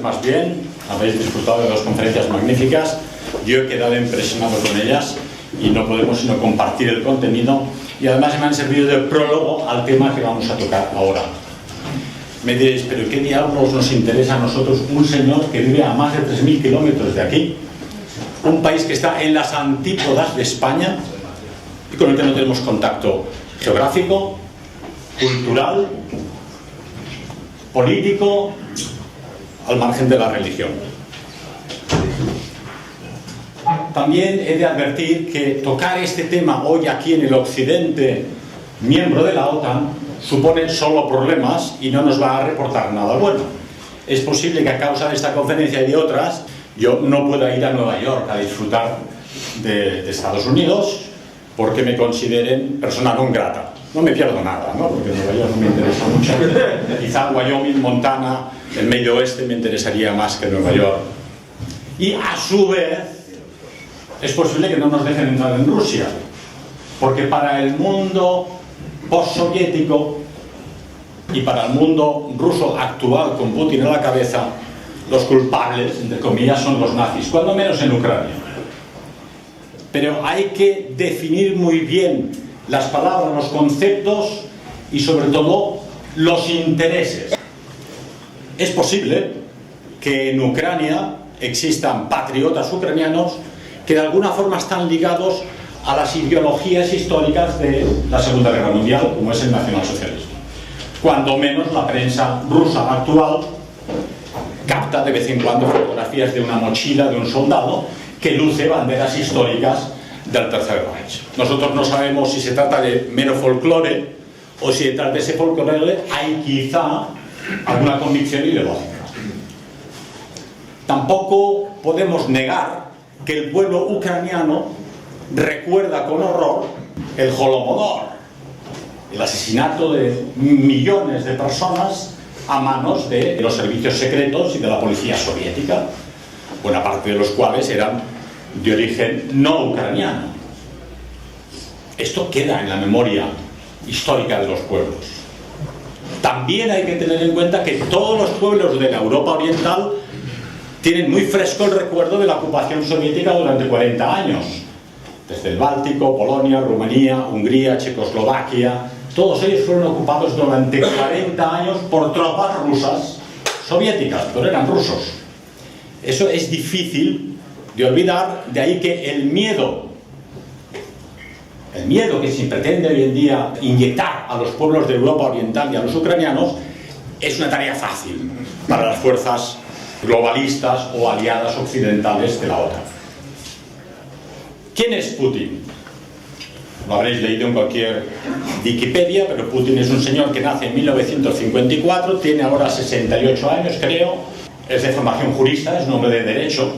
más bien, habéis disfrutado de dos conferencias magníficas, yo he quedado impresionado con ellas y no podemos sino compartir el contenido y además me han servido de prólogo al tema que vamos a tocar ahora. Me diréis, pero ¿qué diablos nos interesa a nosotros un señor que vive a más de 3.000 kilómetros de aquí? Un país que está en las antípodas de España y con el que no tenemos contacto geográfico, cultural, político, al margen de la religión. También he de advertir que tocar este tema hoy aquí en el occidente, miembro de la OTAN, supone solo problemas y no nos va a reportar nada bueno. Es posible que a causa de esta conferencia y de otras, yo no pueda ir a Nueva York a disfrutar de Estados Unidos porque me consideren persona non grata. No me pierdo nada, ¿no? Porque Nueva York no me interesa mucho. Quizá Wyoming, Montana, el medio oeste me interesaría más que Nueva York. Y a su vez, es posible que no nos dejen entrar en Rusia, porque para el mundo postsoviético y para el mundo ruso actual con Putin a la cabeza, los culpables, entre comillas, son los nazis, cuando menos en Ucrania. Pero hay que definir muy bien las palabras, los conceptos y sobre todo los intereses. Es posible que en Ucrania existan patriotas ucranianos que de alguna forma están ligados a las ideologías históricas de la Segunda Guerra Mundial, como es el nacionalsocialismo. Cuando menos la prensa rusa actual capta de vez en cuando fotografías de una mochila de un soldado que luce banderas históricas del Tercer Reich. Nosotros no sabemos si se trata de mero folclore o si detrás de ese folclore hay quizá alguna convicción ideológica. Tampoco podemos negar que el pueblo ucraniano recuerda con horror el Holodomor, el asesinato de millones de personas a manos de los servicios secretos y de la policía soviética, buena parte de los cuales eran de origen no ucraniano. Esto queda en la memoria histórica de los pueblos. También hay que tener en cuenta que todos los pueblos de la Europa Oriental tienen muy fresco el recuerdo de la ocupación soviética durante 40 años. Desde el Báltico, Polonia, Rumanía, Hungría, Checoslovaquia, todos ellos fueron ocupados durante 40 años por tropas rusas soviéticas, pero eran rusos. Eso es difícil de olvidar, de ahí que el miedo que se pretende hoy en día inyectar a los pueblos de Europa Oriental y a los ucranianos es una tarea fácil para las fuerzas globalistas o aliadas occidentales de la OTAN. ¿Quién es Putin? Lo habréis leído en cualquier Wikipedia, pero Putin es un señor que nace en 1954, tiene ahora 68 años, creo, es de formación jurista, es un hombre de derecho,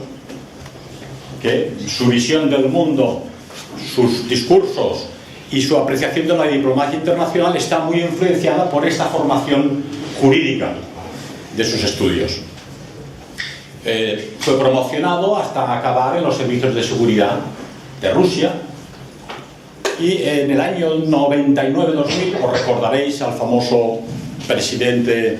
que su visión del mundo, sus discursos y su apreciación de la diplomacia internacional está muy influenciada por esta formación jurídica de sus estudios. Fue promocionado hasta acabar en los servicios de seguridad de Rusia y en el año 99-2000 os recordaréis al famoso presidente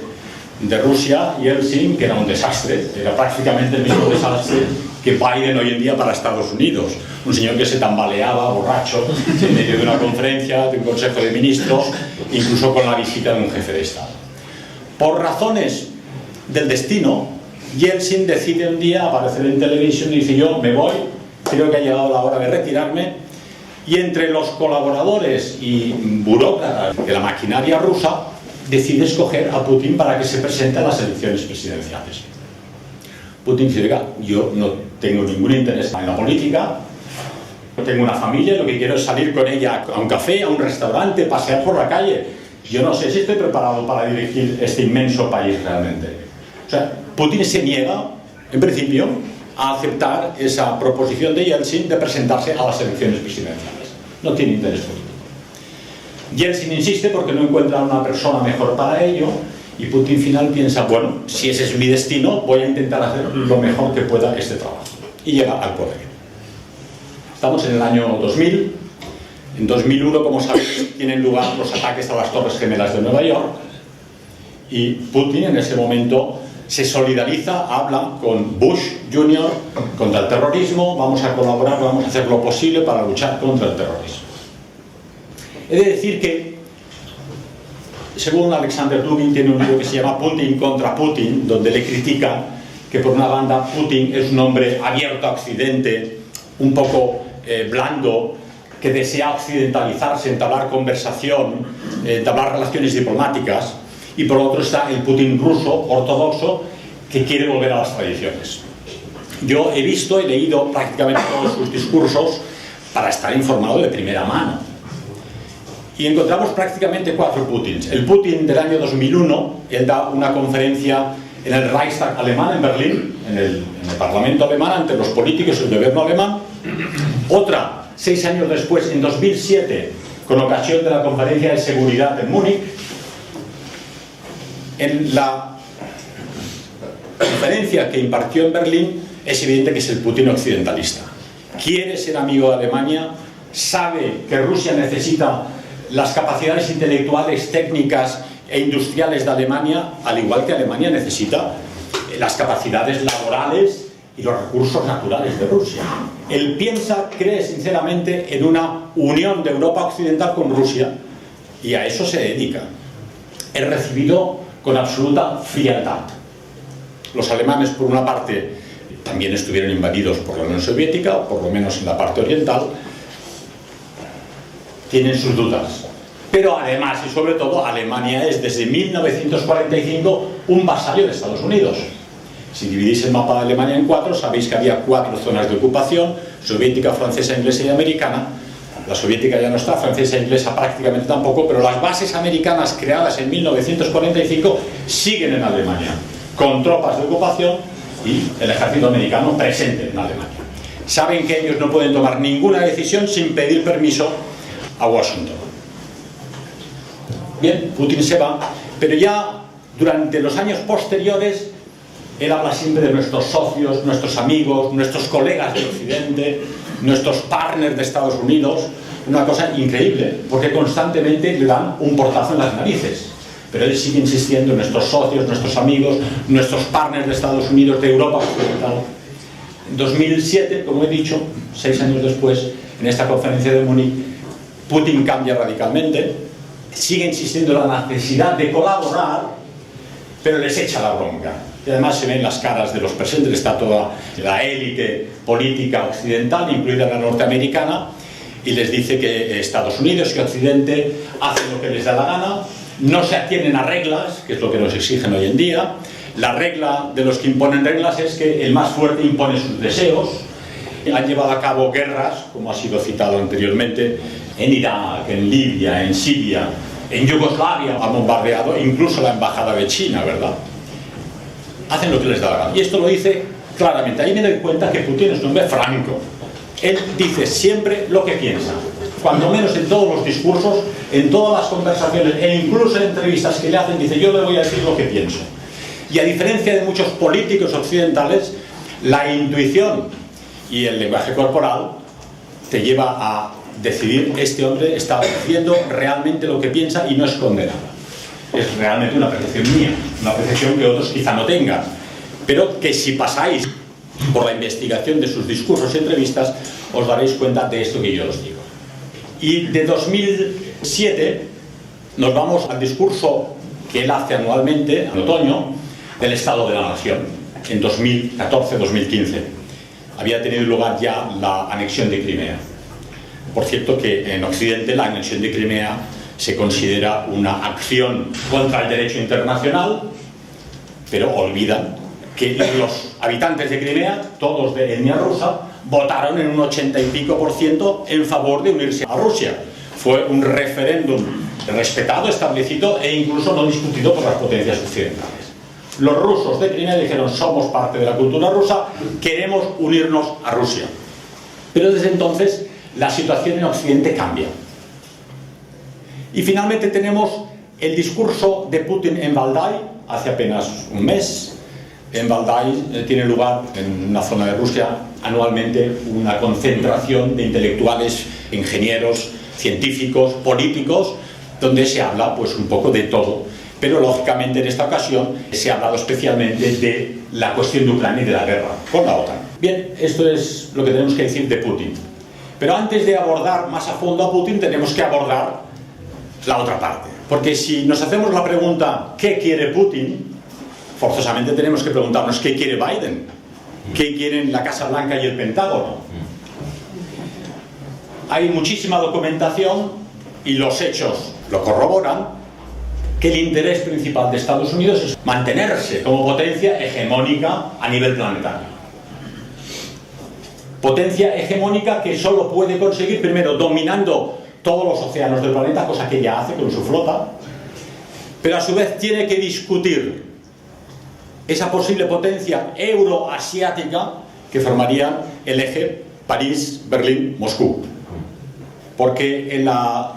de Rusia, Yeltsin, que era un desastre, era prácticamente el mismo desastre que Biden hoy en día para Estados Unidos, un señor que se tambaleaba borracho en medio de una conferencia, de un consejo de ministros, incluso con la visita de un jefe de Estado. Por razones del destino, Yeltsin decide un día aparecer en televisión y dice: yo me voy, creo que ha llegado la hora de retirarme, y entre los colaboradores y burócratas de la maquinaria rusa decide escoger a Putin para que se presente a las elecciones presidenciales. Putin dice: oiga, yo no tengo ningún interés en la política, tengo una familia, lo que quiero es salir con ella a un café, a un restaurante, pasear por la calle. Yo no sé si estoy preparado para dirigir este inmenso país realmente. O sea, Putin se niega, en principio, a aceptar esa proposición de Yeltsin de presentarse a las elecciones presidenciales. No tiene interés político. Yeltsin insiste porque no encuentra una persona mejor para ello y Putin final piensa: bueno, si ese es mi destino, voy a intentar hacer lo mejor que pueda este trabajo. Y llega al poder. Estamos en el año 2000. En 2001, como sabéis, tienen lugar los ataques a las Torres Gemelas de Nueva York y Putin en ese momento se solidariza, habla con Bush Jr. contra el terrorismo, vamos a colaborar, vamos a hacer lo posible para luchar contra el terrorismo. He de decir que, según Alexander Dugin, tiene un libro que se llama Putin contra Putin, donde le critica que por una banda Putin es un hombre abierto a Occidente, un poco blando, que desea occidentalizarse, entablar conversación, entablar relaciones diplomáticas, y por otro está el Putin ruso, ortodoxo, que quiere volver a las tradiciones. Yo he visto y leído prácticamente todos sus discursos para estar informado de primera mano. Y encontramos prácticamente 4 Putins. El Putin del año 2001, él da una conferencia en el Reichstag alemán en Berlín, en el Parlamento alemán, ante los políticos y el gobierno alemán. Otra, 6 años después, en 2007, con ocasión de la conferencia de seguridad en Múnich. En la conferencia que impartió en Berlín es evidente que es el Putin occidentalista. Quiere ser amigo de Alemania, sabe que Rusia necesita las capacidades intelectuales, técnicas e industriales de Alemania, al igual que Alemania necesita las capacidades laborales y los recursos naturales de Rusia. Él cree sinceramente en una unión de Europa occidental con Rusia, y a eso se dedica. Es recibido con absoluta frialdad. Los alemanes, por una parte, también estuvieron invadidos por la Unión Soviética, o por lo menos en la parte oriental, tienen sus dudas. Pero además y sobre todo, Alemania es desde 1945 un vasallo de Estados Unidos. Si dividís el mapa de Alemania en 4, sabéis que había 4 zonas de ocupación: soviética, francesa, inglesa y americana. La soviética ya no está, francesa e inglesa prácticamente tampoco, pero las bases americanas creadas en 1945 siguen en Alemania, con tropas de ocupación y el ejército americano presente en Alemania. Saben que ellos no pueden tomar ninguna decisión sin pedir permiso a Washington. Bien, Putin se va, pero ya durante los años posteriores él habla siempre de nuestros socios, nuestros amigos, nuestros colegas de Occidente, nuestros partners de Estados Unidos. Una cosa increíble, porque constantemente le dan un portazo en las narices. Pero él sigue insistiendo en nuestros socios, nuestros amigos, nuestros partners de Estados Unidos, de Europa Occidental. En 2007, como he dicho, 6 años después, en esta conferencia de Múnich, Putin cambia radicalmente, sigue insistiendo en la necesidad de colaborar, pero les echa la bronca. Y además se ven las caras de los presentes, está toda la élite política occidental, incluida la norteamericana, y les dice que Estados Unidos y Occidente hacen lo que les da la gana, no se atienen a reglas, que es lo que nos exigen hoy en día. La regla de los que imponen reglas es que el más fuerte impone sus deseos. Han llevado a cabo guerras, como ha sido citado anteriormente, en Irak, en Libia, en Siria, en Yugoslavia, ha bombardeado incluso la embajada de China, ¿verdad? Hacen lo que les da la gana. Y esto lo dice claramente. Ahí me doy cuenta que Putin es un hombre franco. Él dice siempre lo que piensa, cuando menos en todos los discursos, en todas las conversaciones e incluso en entrevistas que le hacen, dice: yo le voy a decir lo que pienso. Y a diferencia de muchos políticos occidentales, la intuición y el lenguaje corporal te lleva a decidir: este hombre está diciendo realmente lo que piensa y no esconde nada. Es realmente una percepción mía, una percepción que otros quizá no tengan, pero que si pasáis por la investigación de sus discursos y entrevistas os daréis cuenta de esto que yo os digo. Y de 2007 nos vamos al discurso que él hace anualmente, en otoño, del Estado de la Nación, en 2014-2015. Había tenido lugar ya la anexión de Crimea. Por cierto que en Occidente la anexión de Crimea se considera una acción contra el derecho internacional, pero olvidan que los habitantes de Crimea, todos de etnia rusa, votaron en un 80 y pico % en favor de unirse a Rusia. Fue un referéndum respetado, establecido e incluso no discutido por las potencias occidentales. Los rusos de Crimea dijeron: somos parte de la cultura rusa, queremos unirnos a Rusia. Pero desde entonces la situación en Occidente cambia. Y finalmente tenemos el discurso de Putin en Valdai, hace apenas un mes. En Valdai tiene lugar, en una zona de Rusia, anualmente una concentración de intelectuales, ingenieros, científicos, políticos, donde se habla pues un poco de todo. pero lógicamente en esta ocasión se ha hablado especialmente de la cuestión de Ucrania y de la guerra con la OTAN. Bien, esto es lo que tenemos que decir de Putin. Pero antes de abordar más a fondo a Putin, tenemos que abordar la otra parte. Porque si nos hacemos la pregunta ¿qué quiere Putin?, forzosamente tenemos que preguntarnos ¿qué quiere Biden? ¿Qué quieren la Casa Blanca y el Pentágono? Hay muchísima documentación y los hechos lo corroboran, que el interés principal de Estados Unidos es mantenerse como potencia hegemónica a nivel planetario. Potencia hegemónica que solo puede conseguir, primero, dominando todos los océanos del planeta, cosa que ya hace con su flota, pero a su vez tiene que discutir esa posible potencia euroasiática que formaría el eje París-Berlín-Moscú. Porque en la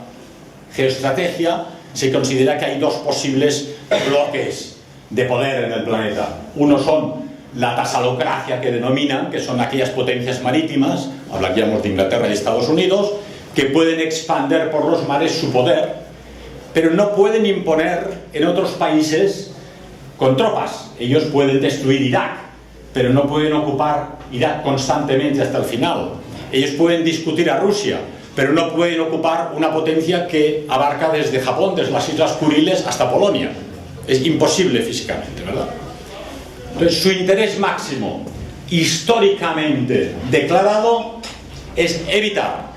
geoestrategia se considera que hay dos posibles bloques de poder en el planeta. Uno son la tasalocracia, que denominan, que son aquellas potencias marítimas, hablaríamos de Inglaterra y Estados Unidos, que pueden expandir por los mares su poder, pero no pueden imponer en otros países con tropas. Ellos pueden destruir Irak, pero no pueden ocupar Irak constantemente hasta el final. Ellos pueden discutir a Rusia, pero no pueden ocupar una potencia que abarca desde Japón, desde las Islas Kuriles hasta Polonia. Es imposible físicamente, ¿verdad? Entonces, su interés máximo, históricamente declarado, es evitar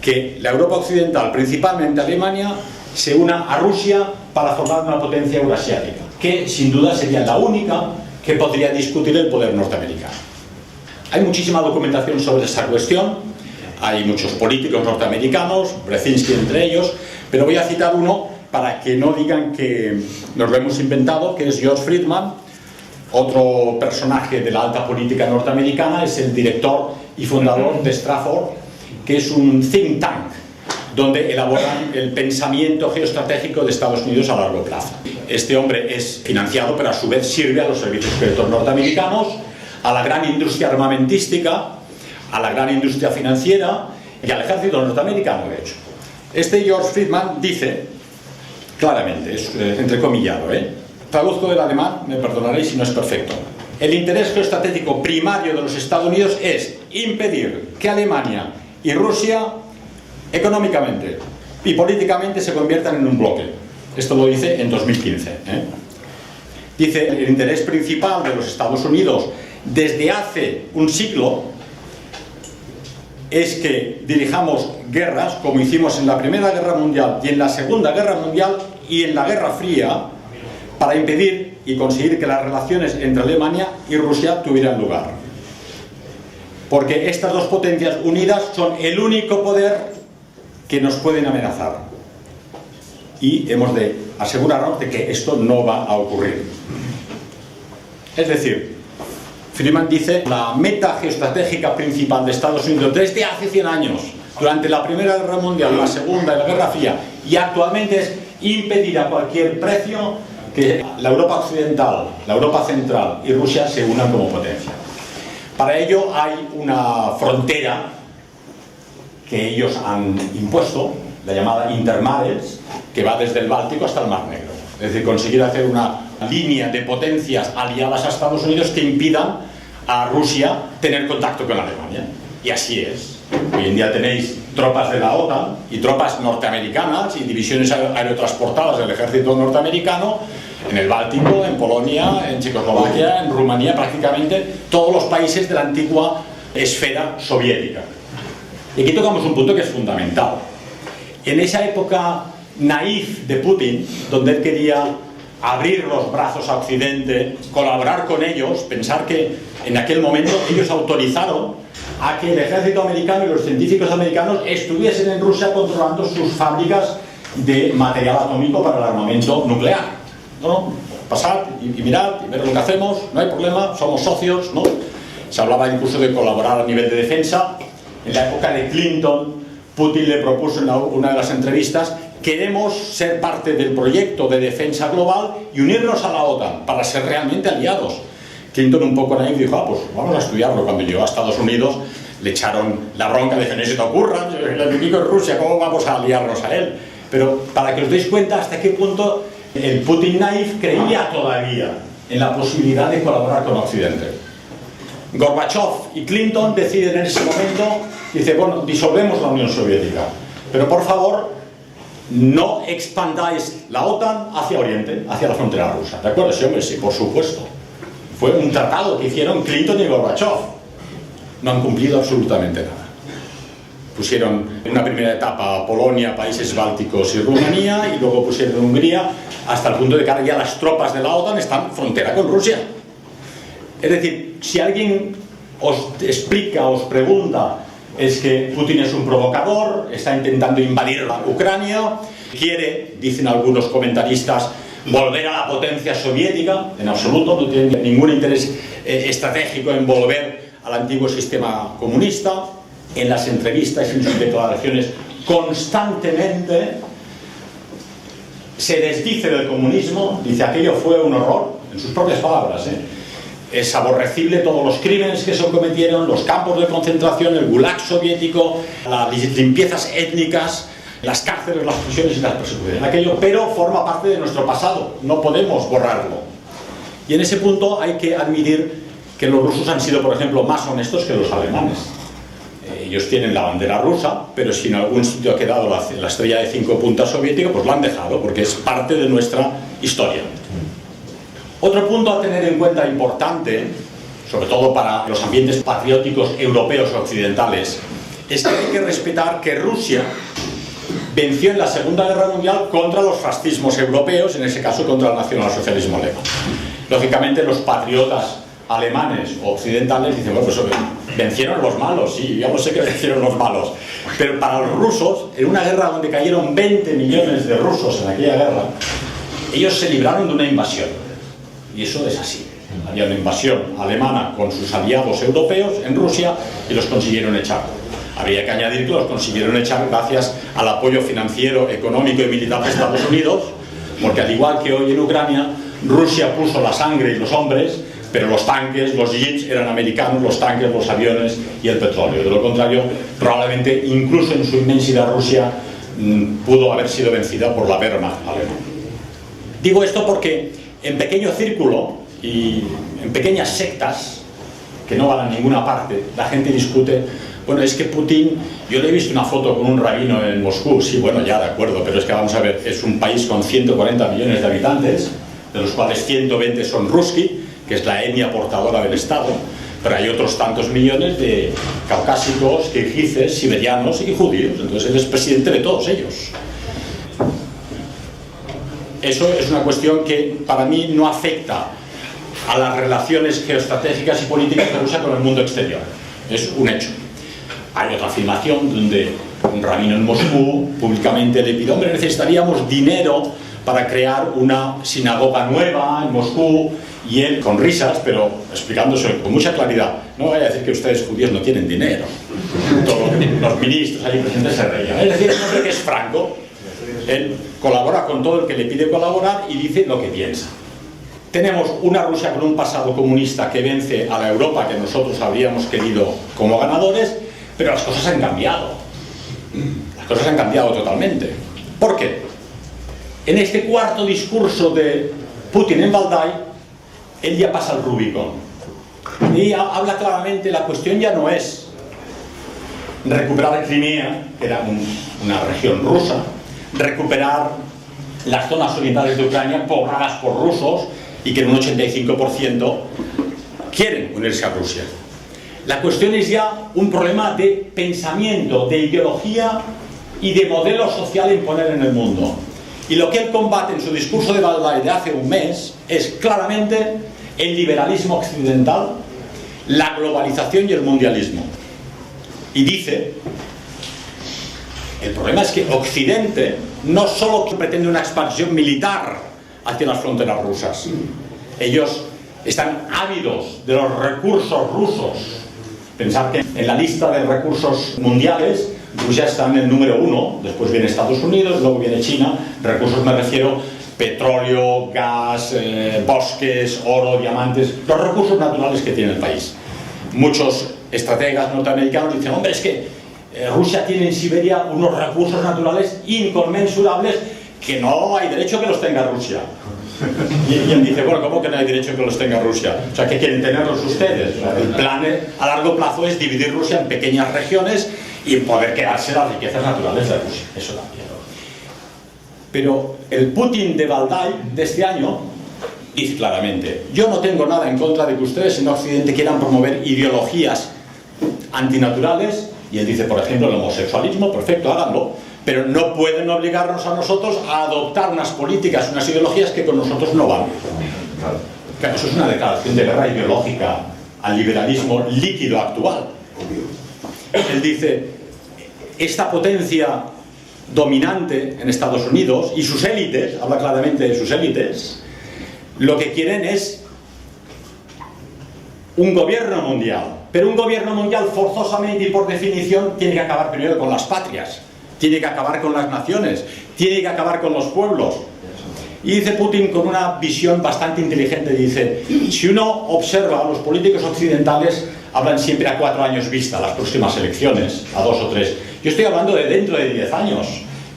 que la Europa occidental, principalmente Alemania, se una a Rusia para formar una potencia euroasiática, que sin duda sería la única que podría discutir el poder norteamericano. Hay muchísima documentación sobre esta cuestión. Hay muchos políticos norteamericanos, Brzezinski entre ellos, pero voy a citar uno para que no digan que nos lo hemos inventado, que es George Friedman, otro personaje de la alta política norteamericana. Es el director y fundador de Stratford, que es un think tank, donde elaboran el pensamiento geoestratégico de Estados Unidos a largo plazo. Este hombre es financiado, pero a su vez sirve a los servicios secretos norteamericanos, a la gran industria armamentística, a la gran industria financiera y al ejército norteamericano, de hecho. Este George Friedman dice claramente, es entrecomillado, traduzco del alemán, me perdonaréis si no es perfecto: el interés geoestratégico primario de los Estados Unidos es impedir que Alemania y Rusia económicamente y políticamente se conviertan en un bloque. Esto lo dice en 2015. Dice: el interés principal de los Estados Unidos desde hace un siglo es que dirijamos guerras, como hicimos en la Primera Guerra Mundial y en la Segunda Guerra Mundial y en la Guerra Fría, para impedir y conseguir que las relaciones entre Alemania y Rusia tuvieran lugar. Porque estas dos potencias unidas son el único poder que nos pueden amenazar. Y hemos de asegurarnos de que esto no va a ocurrir. Es decir, Friedman dice: la meta geoestratégica principal de Estados Unidos desde hace 100 años, durante la Primera Guerra Mundial, la Segunda y la Guerra Fría, y actualmente, es impedir a cualquier precio que la Europa occidental, la Europa central y Rusia se unan como potencia. Para ello hay una frontera que ellos han impuesto, la llamada Intermares, que va desde el Báltico hasta el Mar Negro. Es decir, conseguir hacer una línea de potencias aliadas a Estados Unidos que impidan a Rusia tener contacto con Alemania. Y así es. Hoy en día tenéis tropas de la OTAN y tropas norteamericanas y divisiones aerotransportadas del ejército norteamericano en el Báltico, en Polonia, en Checoslovaquia, en Rumanía, prácticamente todos los países de la antigua esfera soviética. Y aquí tocamos un punto que es fundamental. En esa época naif de Putin, donde él quería abrir los brazos a Occidente, colaborar con ellos, pensar que en aquel momento ellos autorizaron a que el ejército americano y los científicos americanos estuviesen en Rusia controlando sus fábricas de material atómico para el armamento nuclear. ¿No? Pasad y mirad y ver lo que hacemos, no hay problema, somos socios, ¿no? Se hablaba incluso de colaborar a nivel de defensa. En la época de Clinton, Putin le propuso en una de las entrevistas: queremos ser parte del proyecto de defensa global y unirnos a la OTAN para ser realmente aliados. Clinton, un poco naif, dijo: pues vamos a estudiarlo. Cuando llegó a Estados Unidos le echaron la bronca, dijeron: no se te ocurra, el enemigo es Rusia, ¿cómo vamos a aliarnos a él? Pero para que os deis cuenta hasta qué punto El Putin naif creía todavía en la posibilidad de colaborar con Occidente. Gorbachev y Clinton deciden en ese momento, dice, bueno, disolvemos la Unión Soviética, pero por favor no expandáis la OTAN hacia Oriente, hacia la frontera rusa. ¿De acuerdo? Sí, hombre, sí, por supuesto. Fue un tratado que hicieron Clinton y Gorbachev. No han cumplido absolutamente nada. Pusieron en una primera etapa Polonia, países bálticos y Rumanía, y luego pusieron Hungría, hasta el punto de que ahora ya las tropas de la OTAN están frontera con Rusia. Es decir, si alguien os explica, os pregunta, es que Putin es un provocador, está intentando invadir la Ucrania, quiere, dicen algunos comentaristas, volver a la potencia soviética, en absoluto, no tiene ningún interés estratégico en volver al antiguo sistema comunista. En las entrevistas y en sus declaraciones constantemente se desdice del comunismo, dice aquello fue un horror, en sus propias palabras, Es aborrecible todos los crímenes que se cometieron, los campos de concentración, el gulag soviético, las limpiezas étnicas, las cárceles, las prisiones y las persecuciones. Aquello, pero forma parte de nuestro pasado, no podemos borrarlo. Y en ese punto hay que admitir que los rusos han sido, por ejemplo, más honestos que los alemanes. Ellos tienen la bandera rusa, pero si en algún sitio ha quedado la estrella de 5 puntas soviética, pues lo han dejado, porque es parte de nuestra historia. Otro punto a tener en cuenta importante, sobre todo para los ambientes patrióticos europeos occidentales, es que hay que respetar que Rusia venció en la Segunda Guerra Mundial contra los fascismos europeos, en ese caso contra el nacionalsocialismo alemán. Lógicamente los patriotas alemanes o occidentales dicen, bueno, pues vencieron los malos, sí, ya lo sé que vencieron los malos, pero para los rusos, en una guerra donde cayeron 20 millones de rusos en aquella guerra, ellos se libraron de una invasión, y eso es así. Había una invasión alemana con sus aliados europeos en Rusia y los consiguieron echar. Habría que añadir que los consiguieron echar gracias al apoyo financiero, económico y militar de Estados Unidos, porque al igual que hoy en Ucrania, Rusia puso la sangre y los hombres, pero los tanques, los jeeps eran americanos, los tanques, los aviones y el petróleo. De lo contrario, probablemente incluso en su inmensidad Rusia pudo haber sido vencida por la Wehrmacht alemana. Digo esto porque en pequeño círculo y en pequeñas sectas que no van a ninguna parte, la gente discute, bueno, es que Putin, yo le he visto una foto con un rabino en Moscú, sí, bueno, ya de acuerdo, pero es que vamos a ver, es un país con 140 millones de habitantes, de los cuales 120 son ruski, que es la etnia portadora del Estado, pero hay otros tantos millones de caucásicos, kirguises, siberianos y judíos, entonces él es presidente de todos ellos. Eso es una cuestión que para mí no afecta a las relaciones geoestratégicas y políticas de Rusia con el mundo exterior, es un hecho. Hay otra afirmación donde un rabino en Moscú públicamente le pide, hombre, necesitaríamos dinero para crear una sinagoga nueva en Moscú, y él con risas, pero explicándose con mucha claridad, no vaya a decir que ustedes judíos no tienen dinero. Todos los ministros allí presentes se reían. Es decir, un hombre que es franco, él colabora con todo el que le pide colaborar y dice lo que piensa. Tenemos una Rusia con un pasado comunista que vence a la Europa que nosotros habríamos querido como ganadores, pero las cosas han cambiado. Las cosas han cambiado totalmente. ¿Por qué? En este cuarto discurso de Putin en Valdai, él ya pasa el Rubicón. Y habla claramente, la cuestión ya no es recuperar Crimea, que era una región rusa, recuperar las zonas orientales de Ucrania pobladas por rusos y que en un 85% quieren unirse a Rusia. La cuestión es ya un problema de pensamiento, de ideología y de modelo social a imponer en el mundo. Y lo que él combate en su discurso de Valdai de hace un mes es claramente el liberalismo occidental, la globalización y el mundialismo. Y dice, el problema es que Occidente no solo pretende una expansión militar hacia las fronteras rusas, ellos están ávidos de los recursos rusos. Pensar que en la lista de recursos mundiales Rusia está en el número 1, después viene Estados Unidos, luego viene China. Recursos me refiero petróleo, gas, bosques, oro, diamantes, los recursos naturales que tiene el país. Muchos estrategas norteamericanos dicen, hombre, es que Rusia tiene en Siberia unos recursos naturales inconmensurables que no hay derecho que los tenga Rusia. Y él dice, bueno, ¿cómo que no hay derecho que los tenga Rusia? O sea, que quieren tenerlos ustedes. El plan a largo plazo es dividir Rusia en pequeñas regiones y poder quedarse las riquezas naturales de Rusia. Eso también. Pero el Putin de Valdai de este año dice claramente, yo no tengo nada en contra de que ustedes en Occidente quieran promover ideologías antinaturales, y él dice, por ejemplo, el homosexualismo, perfecto, háganlo, pero no pueden obligarnos a nosotros a adoptar unas políticas, unas ideologías que con nosotros no van. Claro, eso es una declaración de guerra ideológica al liberalismo líquido actual. Él dice, esta potencia dominante en Estados Unidos y sus élites, habla claramente de sus élites, lo que quieren es un gobierno mundial, pero un gobierno mundial forzosamente y por definición tiene que acabar primero con las patrias, tiene que acabar con las naciones, tiene que acabar con los pueblos. Y dice Putin con una visión bastante inteligente, dice, si uno observa a los políticos occidentales, hablan siempre a 4 años vista, las próximas elecciones, a 2 o 3. Yo estoy hablando de dentro de 10 años,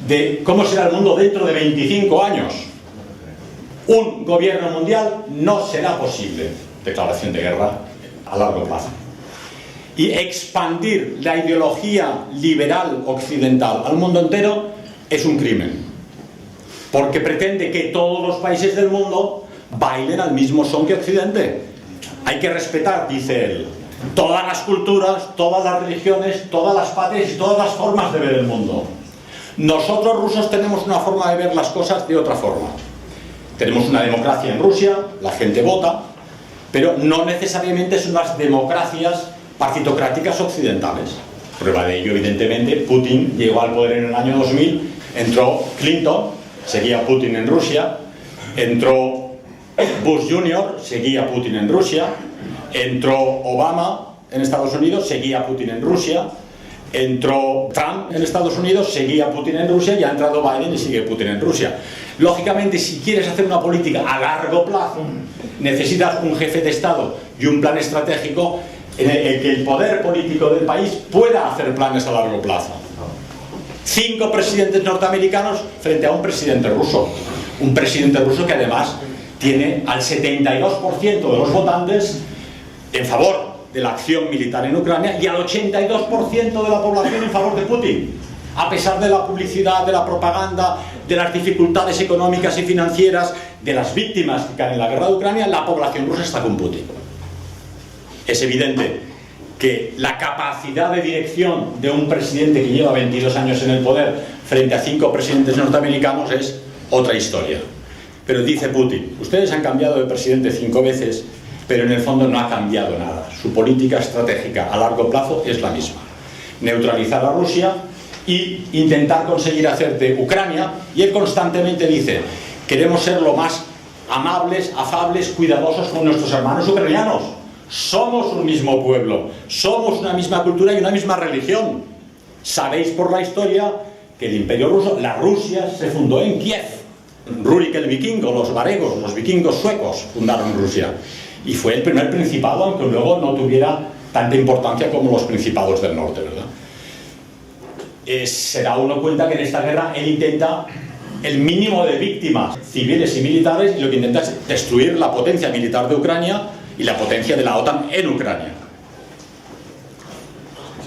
de cómo será el mundo dentro de 25 años. Un gobierno mundial no será posible, declaración de guerra a largo plazo. Y expandir la ideología liberal occidental al mundo entero es un crimen, porque pretende que todos los países del mundo bailen al mismo son que Occidente. Hay que respetar, dice él, todas las culturas, todas las religiones, todas las patrias y todas las formas de ver el mundo. Nosotros rusos tenemos una forma de ver las cosas de otra forma. Tenemos una democracia en Rusia, la gente vota, pero no necesariamente son las democracias partitocráticas occidentales. Prueba de ello, evidentemente, Putin llegó al poder en el año 2000, entró Clinton, seguía Putin en Rusia, entró Bush Jr., seguía Putin en Rusia, entró Obama en Estados Unidos, seguía Putin en Rusia, entró Trump en Estados Unidos, seguía Putin en Rusia, y ha entrado Biden y sigue Putin en Rusia. Lógicamente, si quieres hacer una política a largo plazo, necesitas un jefe de Estado y un plan estratégico en el que el poder político del país pueda hacer planes a largo plazo. 5 presidentes norteamericanos frente a un presidente ruso. Un presidente ruso que además tiene al 72% de los votantes en favor de la acción militar en Ucrania y al 82% de la población en favor de Putin. A pesar de la publicidad, de la propaganda, de las dificultades económicas y financieras, de las víctimas que caen en la guerra de Ucrania, la población rusa está con Putin. Es evidente que la capacidad de dirección de un presidente que lleva 22 años en el poder frente a 5 presidentes norteamericanos es otra historia. Pero dice Putin, ustedes han cambiado de presidente 5 veces, pero en el fondo no ha cambiado nada. Su política estratégica a largo plazo es la misma. Neutralizar a Rusia y intentar conseguir hacer de Ucrania, y él constantemente dice, queremos ser lo más amables, afables, cuidadosos con nuestros hermanos ucranianos. Somos un mismo pueblo, somos una misma cultura y una misma religión. Sabéis por la historia que el Imperio Ruso, la Rusia, se fundó en Kiev. Rurik el vikingo, los varegos, los vikingos suecos fundaron Rusia. Y fue el primer principado, aunque luego no tuviera tanta importancia como los principados del norte, ¿verdad? Se da uno cuenta que en esta guerra él intenta el mínimo de víctimas civiles y militares, y lo que intenta es destruir la potencia militar de Ucrania y la potencia de la OTAN en Ucrania.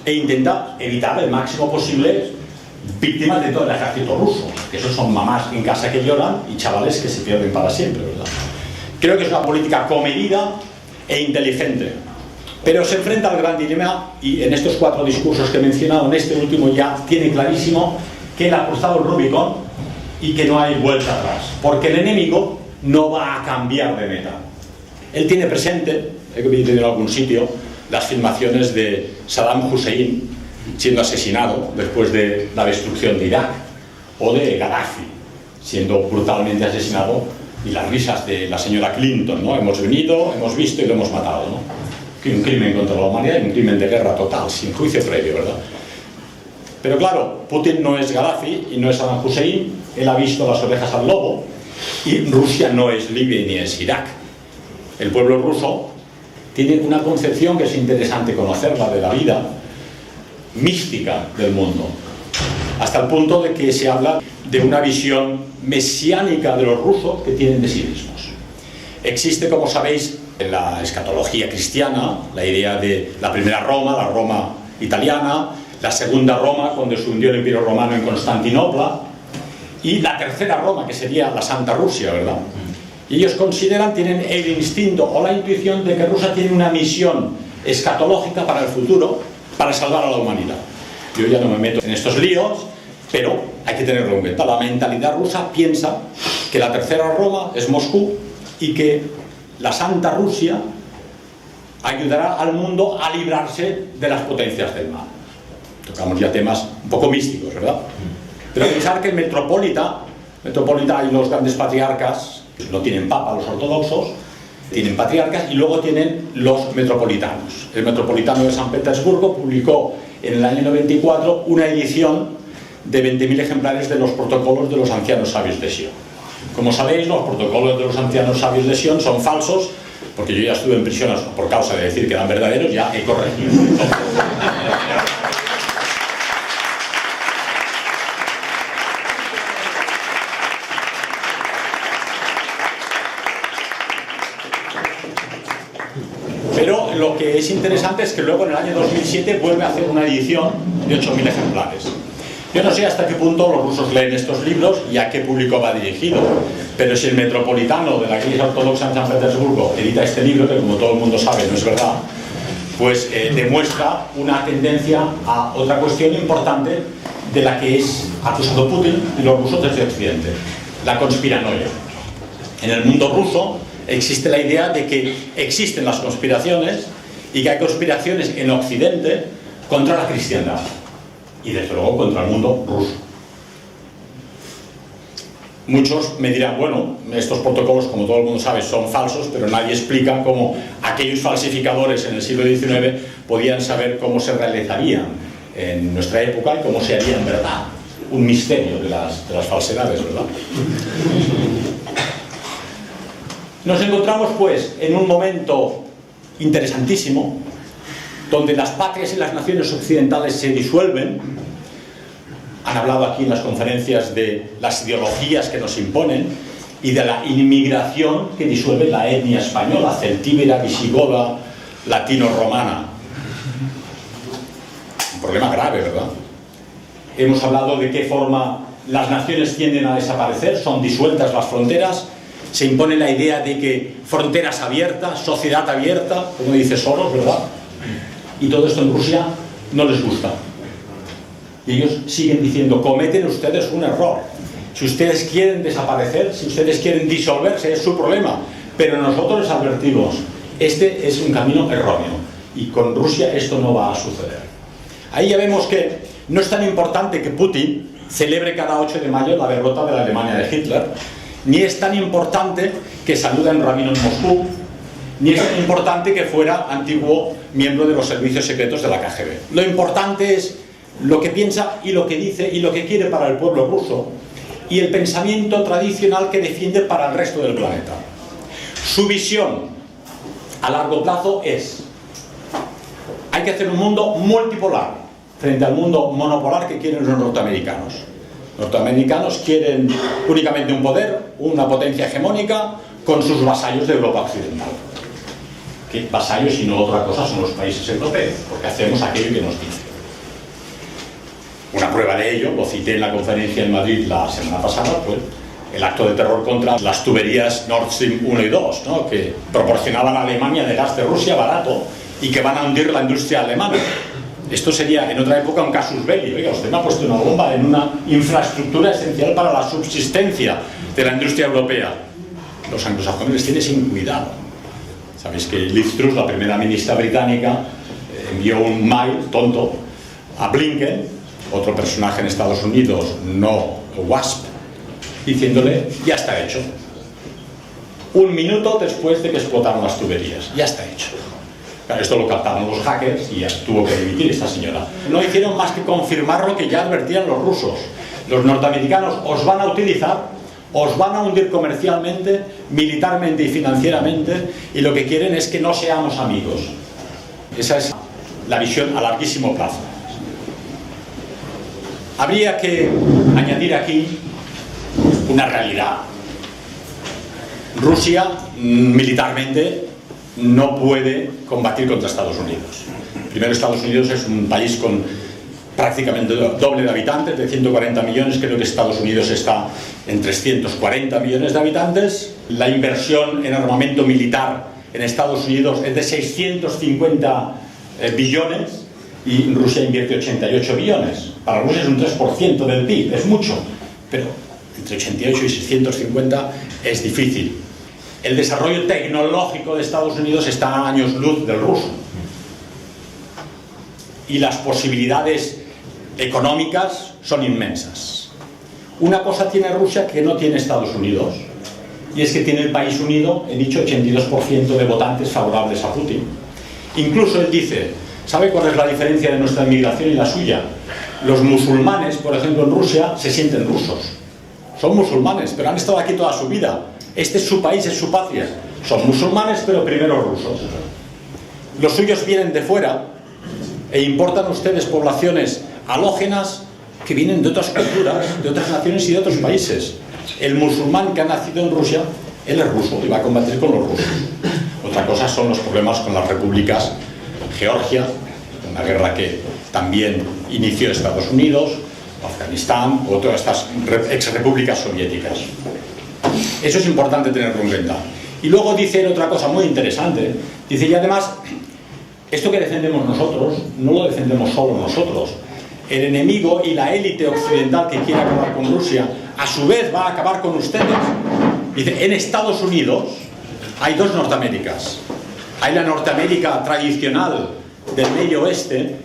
E intenta evitar el máximo posible víctimas de todo el ejército ruso, que esos son mamás en casa que lloran y chavales que se pierden para siempre, ¿verdad? Creo que es una política comedida e inteligente, pero se enfrenta al gran dilema, y en estos 4 discursos que he mencionado, en este último ya tiene clarísimo que él ha cruzado el Rubicón y que no hay vuelta atrás, porque el enemigo no va a cambiar de meta. Él tiene presente, he visto en algún sitio, las filmaciones de Saddam Hussein siendo asesinado después de la destrucción de Irak, o de Gaddafi siendo brutalmente asesinado, y las risas de la señora Clinton, ¿no? Hemos venido, hemos visto y lo hemos matado, ¿no? Un crimen contra la humanidad y un crimen de guerra total, sin juicio previo, ¿verdad? Pero claro, Putin no es Gaddafi y no es Saddam Hussein, él ha visto las orejas al lobo, y Rusia no es Libia ni es Irak. El pueblo ruso tiene una concepción que es interesante conocerla de la vida mística del mundo. hasta el punto de que se habla de una visión mesiánica de los rusos que tienen de sí mismos. Existe, como sabéis, en la escatología cristiana, la idea de la primera Roma, la Roma italiana, la segunda Roma, cuando se hundió el Imperio Romano en Constantinopla, y la tercera Roma, que sería la Santa Rusia, ¿verdad? Y ellos consideran, tienen el instinto o la intuición de que Rusia tiene una misión escatológica para el futuro, para salvar a la humanidad. Yo ya no me meto en estos líos, pero hay que tenerlo en cuenta. La mentalidad rusa piensa que la tercera Roma es Moscú y que la Santa Rusia ayudará al mundo a librarse de las potencias del mal. Tocamos ya temas un poco místicos, ¿verdad? Pero pensar que en Metropolita hay los grandes patriarcas, no tienen papa los ortodoxos, tienen patriarcas y luego tienen los metropolitanos. El metropolitano de San Petersburgo publicó en el año 94 una edición de 20.000 ejemplares de los protocolos de los ancianos sabios de Sion. Como sabéis, los protocolos de los ancianos sabios de Sion son falsos, porque yo ya estuve en prisión por causa de decir que eran verdaderos, ya he corregido. Pero lo que es interesante es que luego en el año 2007 vuelve a hacer una edición de 8.000 ejemplares. Yo no sé hasta qué punto los rusos leen estos libros y a qué público va dirigido, pero si el metropolitano de la Iglesia Ortodoxa en San Petersburgo edita este libro, que como todo el mundo sabe no es verdad, pues demuestra una tendencia a otra cuestión importante de la que es acusado Putin y los rusos desde Occidente: la conspiranoia. En el mundo ruso existe la idea de que existen las conspiraciones y que hay conspiraciones en Occidente contra la cristiandad y desde luego contra el mundo ruso. Muchos me dirán, bueno, estos protocolos, como todo el mundo sabe, son falsos, pero nadie explica cómo aquellos falsificadores en el siglo XIX podían saber cómo se realizarían en nuestra época y cómo se haría en verdad. Un misterio de las falsedades, ¿verdad? Nos encontramos pues en un momento interesantísimo donde las patrias y las naciones occidentales se disuelven. Han hablado aquí en las conferencias de las ideologías que nos imponen y de la inmigración que disuelve la etnia española, celtíbera, visigoda, latino-romana. Un problema grave, ¿verdad? Hemos hablado de qué forma las naciones tienden a desaparecer, son disueltas las fronteras. Se impone la idea de que fronteras abiertas, sociedad abierta, como dice Soros, ¿verdad? Y todo esto en Rusia no les gusta. Y ellos siguen diciendo, cometen ustedes un error. Si ustedes quieren desaparecer, si ustedes quieren disolverse, es su problema. Pero nosotros les advertimos, este es un camino erróneo. Y con Rusia esto no va a suceder. Ahí ya vemos que no es tan importante que Putin celebre cada 8 de mayo la derrota de la Alemania de Hitler, ni es tan importante que salude a un rabino en Moscú, ni es tan importante que fuera antiguo miembro de los servicios secretos de la KGB. Lo importante es lo que piensa y lo que dice y lo que quiere para el pueblo ruso y el pensamiento tradicional que defiende para el resto del planeta. Su visión a largo plazo es: hay que hacer un mundo multipolar frente al mundo monopolar que quieren los norteamericanos. Los norteamericanos quieren únicamente un poder, una potencia hegemónica con sus vasallos de Europa Occidental. ¿Qué vasallos y no otra cosa son los países europeos? Porque hacemos aquello que nos dicen. Una prueba de ello, lo cité en la conferencia en Madrid la semana pasada, fue el acto de terror contra las tuberías Nord Stream 1 y 2, ¿no? Que proporcionaban a Alemania de gas de Rusia barato y que van a hundir la industria alemana. Esto sería en otra época un casus belli. Oiga, usted me ha puesto una bomba en una infraestructura esencial para la subsistencia de la industria europea. Los anglosajones les tienen sin cuidado. Sabéis que Liz Truss, la primera ministra británica, envió un mail tonto a Blinken, otro personaje en Estados Unidos, no WASP, diciéndole, ya está hecho. Un minuto después de que explotaron las tuberías, ya está hecho. Claro, esto lo captaron los hackers y ya tuvo que dimitir esta señora. No hicieron más que confirmar lo que ya advertían los rusos. Los norteamericanos os van a utilizar, os van a hundir comercialmente, militarmente y financieramente, y lo que quieren es que no seamos amigos. Esa es la visión a larguísimo plazo. Habría que añadir aquí una realidad. Rusia militarmente no puede combatir contra Estados Unidos. Primero, Estados Unidos es un país con prácticamente doble de habitantes, de 140 millones, creo que Estados Unidos está en 340 millones de habitantes. La inversión en armamento militar en Estados Unidos es de 650 billones y Rusia invierte 88 billones. Para Rusia es un 3% del PIB, es mucho, pero entre 88 y 650 es difícil. El desarrollo tecnológico de Estados Unidos está a años luz del ruso. Y las posibilidades económicas son inmensas. Una cosa tiene Rusia que no tiene Estados Unidos, y es que tiene el país unido, he dicho, 82% de votantes favorables a Putin. Incluso él dice, ¿sabe cuál es la diferencia de nuestra inmigración y la suya? Los musulmanes, por ejemplo, en Rusia, se sienten rusos. Son musulmanes, pero han estado aquí toda su vida. Este es su país, es su patria. Son musulmanes, pero primero rusos. Los suyos vienen de fuera e importan ustedes poblaciones halógenas que vienen de otras culturas, de otras naciones y de otros países. El musulmán que ha nacido en Rusia, él es ruso y va a combatir con los rusos. Otra cosa son los problemas con las repúblicas. Georgia, una guerra que también inició Estados Unidos, Afganistán o todas estas exrepúblicas soviéticas. Eso es importante tenerlo en cuenta. Y luego dice otra cosa muy interesante. Dice, y además, esto que defendemos nosotros, no lo defendemos solo nosotros. El enemigo y la élite occidental que quiere acabar con Rusia, a su vez va a acabar con ustedes. Dice, en Estados Unidos hay dos Norteaméricas. Hay la Norteamérica tradicional del Medio Oeste,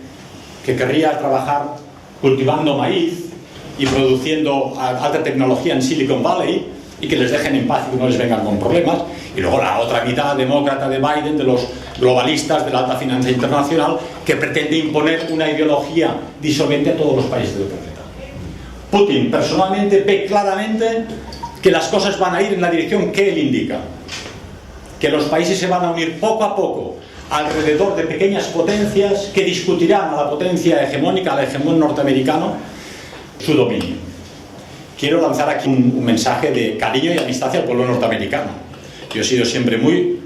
que querría trabajar cultivando maíz y produciendo alta tecnología en Silicon Valley, y que les dejen en paz y que no les vengan con problemas. Y luego la otra mitad demócrata de Biden, de los globalistas de la alta finanza internacional, que pretende imponer una ideología disolvente a todos los países del planeta. Putin personalmente ve claramente que las cosas van a ir en la dirección que él indica, que los países se van a unir poco a poco alrededor de pequeñas potencias que discutirán a la potencia hegemónica, al hegemón norteamericano, su dominio. Quiero lanzar aquí un mensaje de cariño y amistad hacia el pueblo norteamericano. Yo he sido siempre muy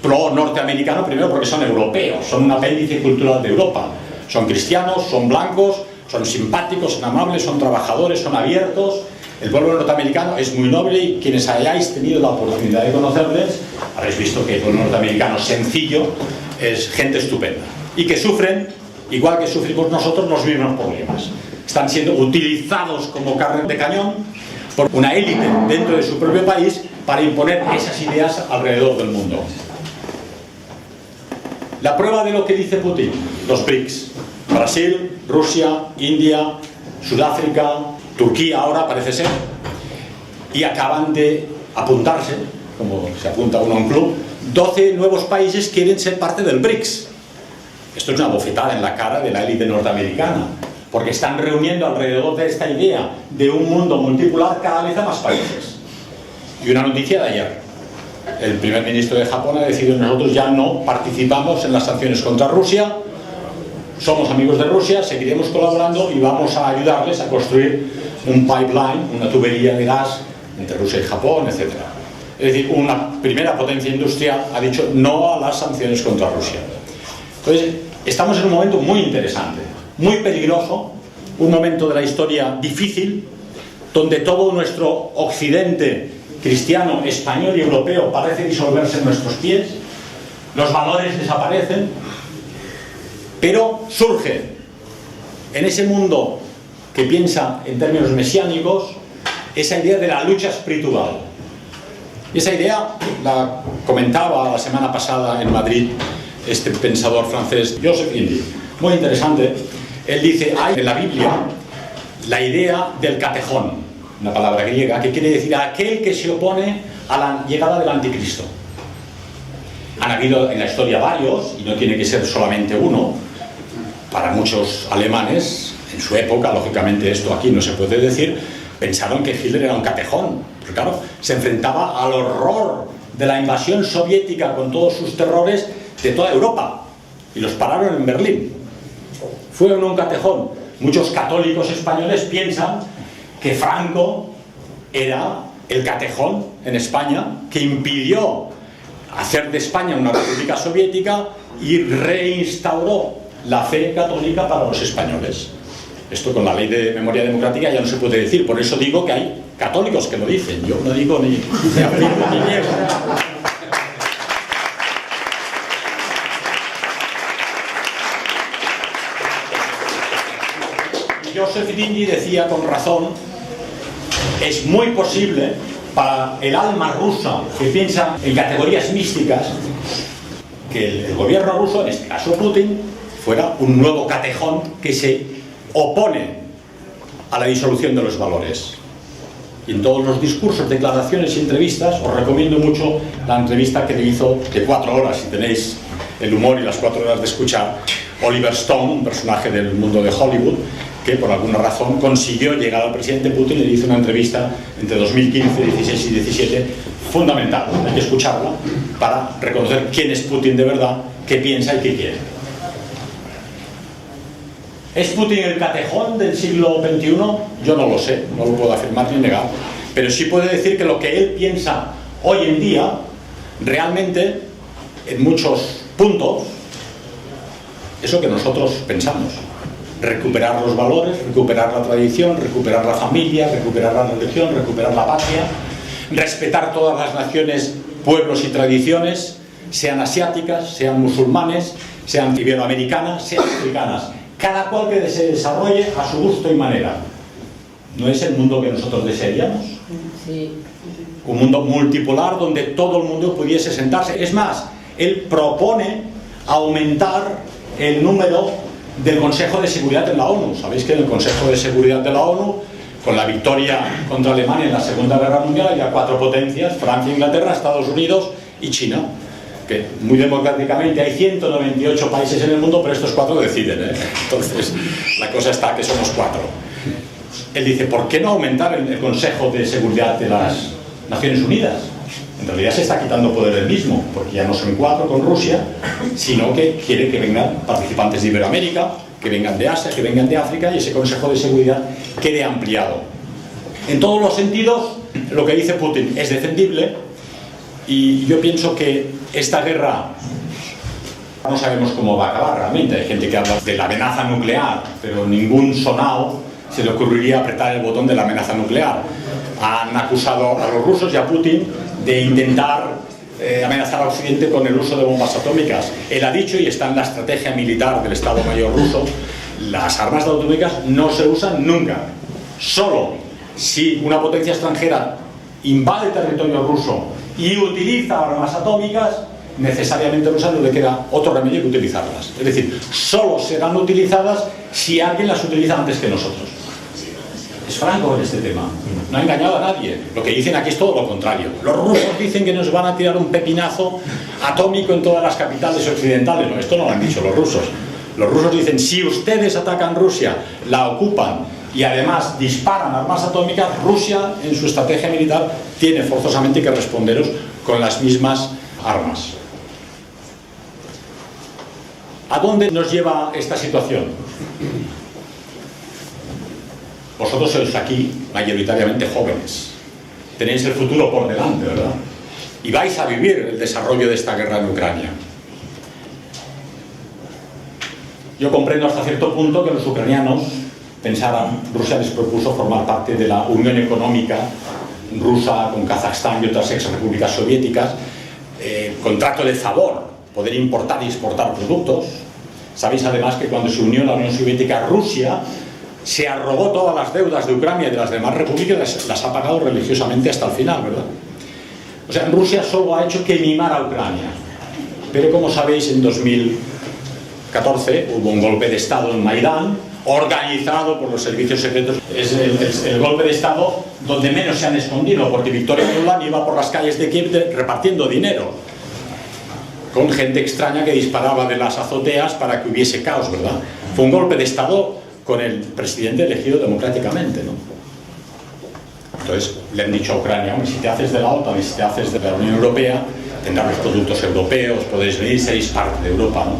pro-norteamericano, primero porque son europeos, son un apéndice cultural de Europa. Son cristianos, son blancos, son simpáticos, son amables, son trabajadores, son abiertos. El pueblo norteamericano es muy noble y quienes hayáis tenido la oportunidad de conocerles, habréis visto que el pueblo norteamericano sencillo es gente estupenda. Y que sufren, igual que sufrimos nosotros, los mismos problemas. Están siendo utilizados como carne de cañón por una élite dentro de su propio país para imponer esas ideas alrededor del mundo. La prueba de lo que dice Putin, los BRICS, Brasil, Rusia, India, Sudáfrica, Turquía ahora parece ser, y acaban de apuntarse, como se apunta uno a un club, 12 nuevos países quieren ser parte del BRICS. Esto es una bofetada en la cara de la élite norteamericana, porque están reuniendo alrededor de esta idea de un mundo multipolar cada vez a más países. Y una noticia de ayer: el primer ministro de Japón ha decidido que nosotros ya no participamos en las sanciones contra Rusia, somos amigos de Rusia, seguiremos colaborando y vamos a ayudarles a construir un pipeline, una tubería de gas entre Rusia y Japón, etc. Es decir, una primera potencia industrial ha dicho no a las sanciones contra Rusia. Entonces, estamos en un momento muy interesante, muy peligroso, un momento de la historia difícil, donde todo nuestro occidente cristiano, español y europeo parece disolverse en nuestros pies, los valores desaparecen, pero surge en ese mundo que piensa en términos mesiánicos esa idea de la lucha espiritual. Y esa idea la comentaba la semana pasada en Madrid este pensador francés Joseph Indy, muy interesante. Él dice, hay en la Biblia la idea del catejón, una palabra griega que quiere decir aquel que se opone a la llegada del anticristo. Han habido en la historia varios, y no tiene que ser solamente uno. Para muchos alemanes, en su época, lógicamente esto aquí no se puede decir, pensaron que Hitler era un catejón, porque claro, se enfrentaba al horror de la invasión soviética con todos sus terrores de toda Europa, y los pararon en Berlín. ¿Fue o no un catejón? muchos católicos españoles piensan que Franco era el catejón en España que impidió hacer de España una república soviética y reinstauró la fe católica para los españoles. Esto con la ley de memoria democrática ya no se puede decir, por eso digo que hay católicos que lo dicen, yo no digo ni afirmo ni niego. Joseph Dindi decía con razón, es muy posible para el alma rusa que piensa en categorías místicas que el gobierno ruso, en este caso Putin, fuera un nuevo catejón que se opone a la disolución de los valores. Y en todos los discursos, declaraciones y entrevistas, os recomiendo mucho la entrevista que le hizo de 4 horas, si tenéis el humor y las 4 horas de escuchar, Oliver Stone, un personaje del mundo de Hollywood, que por alguna razón consiguió llegar al presidente Putin y le hizo una entrevista entre 2015, 16 y 17 fundamental. Hay que escucharla para reconocer quién es Putin de verdad, qué piensa y qué quiere. ¿Es Putin el catejón del siglo XXI? Yo no lo sé, no lo puedo afirmar ni negar, pero sí puedo decir que lo que él piensa hoy en día, realmente, en muchos puntos, es lo que nosotros pensamos. Recuperar los valores, recuperar la tradición, recuperar la familia, recuperar la religión, recuperar la patria, respetar todas las naciones, pueblos y tradiciones, sean asiáticas, sean musulmanes, sean iberoamericanas, sean africanas, cada cual que se desarrolle a su gusto y manera. ¿No es el mundo que nosotros desearíamos? Sí. Un mundo multipolar donde todo el mundo pudiese sentarse. Es más, él propone aumentar el número del Consejo de Seguridad de la ONU. Sabéis que en el Consejo de Seguridad de la ONU, con la victoria contra Alemania en la Segunda Guerra Mundial, había 4 potencias, Francia, Inglaterra, Estados Unidos y China, que muy democráticamente hay 198 países en el mundo, pero estos 4 deciden, ¿eh? Entonces la cosa está que somos 4. Él dice, ¿por qué no aumentar el Consejo de Seguridad de las Naciones Unidas? En realidad se está quitando poder él mismo, porque ya no son 4 con Rusia, sino que quiere que vengan participantes de Iberoamérica, que vengan de Asia, que vengan de África, y ese Consejo de Seguridad quede ampliado. En todos los sentidos, lo que dice Putin es defendible, y yo pienso que esta guerra no sabemos cómo va a acabar realmente. Hay gente que habla de la amenaza nuclear, pero ningún sonao se le ocurriría apretar el botón de la amenaza nuclear. Han acusado a los rusos y a Putin de intentar amenazar a Occidente con el uso de bombas atómicas. Él ha dicho, y está en la estrategia militar del Estado Mayor ruso, las armas atómicas no se usan nunca. Solo si una potencia extranjera invade el territorio ruso y utiliza armas atómicas, necesariamente a Rusia no le queda otro remedio que utilizarlas. Es decir, solo serán utilizadas si alguien las utiliza antes que nosotros. Es franco en este tema, no ha engañado a nadie. Lo que dicen aquí es todo lo contrario. Los rusos dicen que nos van a tirar un pepinazo atómico en todas las capitales occidentales. No, esto no lo han dicho los rusos. Los rusos dicen, si ustedes atacan Rusia, la ocupan y además disparan armas atómicas, Rusia en su estrategia militar tiene forzosamente que responderos con las mismas armas. ¿A dónde nos lleva esta situación? Vosotros sois aquí mayoritariamente jóvenes, tenéis el futuro por delante, ¿verdad? Y vais a vivir el desarrollo de esta guerra en Ucrania. Yo comprendo hasta cierto punto que los ucranianos pensaran, Rusia les propuso formar parte de la Unión Económica Rusa con Kazajstán y otras ex-repúblicas soviéticas, contrato de favor, poder importar y exportar productos. Sabéis además que cuando se unió la Unión Soviética, Rusia se arrogó todas las deudas de Ucrania y de las demás repúblicas, las ha pagado religiosamente hasta el final, ¿verdad? O sea, Rusia solo ha hecho que mimar a Ucrania. Pero como sabéis, en 2014 hubo un golpe de Estado en Maidán, organizado por los servicios secretos. Es el golpe de Estado donde menos se han escondido, porque Victoria Nuland iba por las calles de Kiev repartiendo dinero, con gente extraña que disparaba de las azoteas para que hubiese caos, ¿verdad? Fue un golpe de Estado con el presidente elegido democráticamente, ¿no? Entonces le han dicho a Ucrania, si te haces de la OTAN y si te haces de la Unión Europea, tendrás los productos europeos, podéis venir, seréis parte de Europa, ¿no?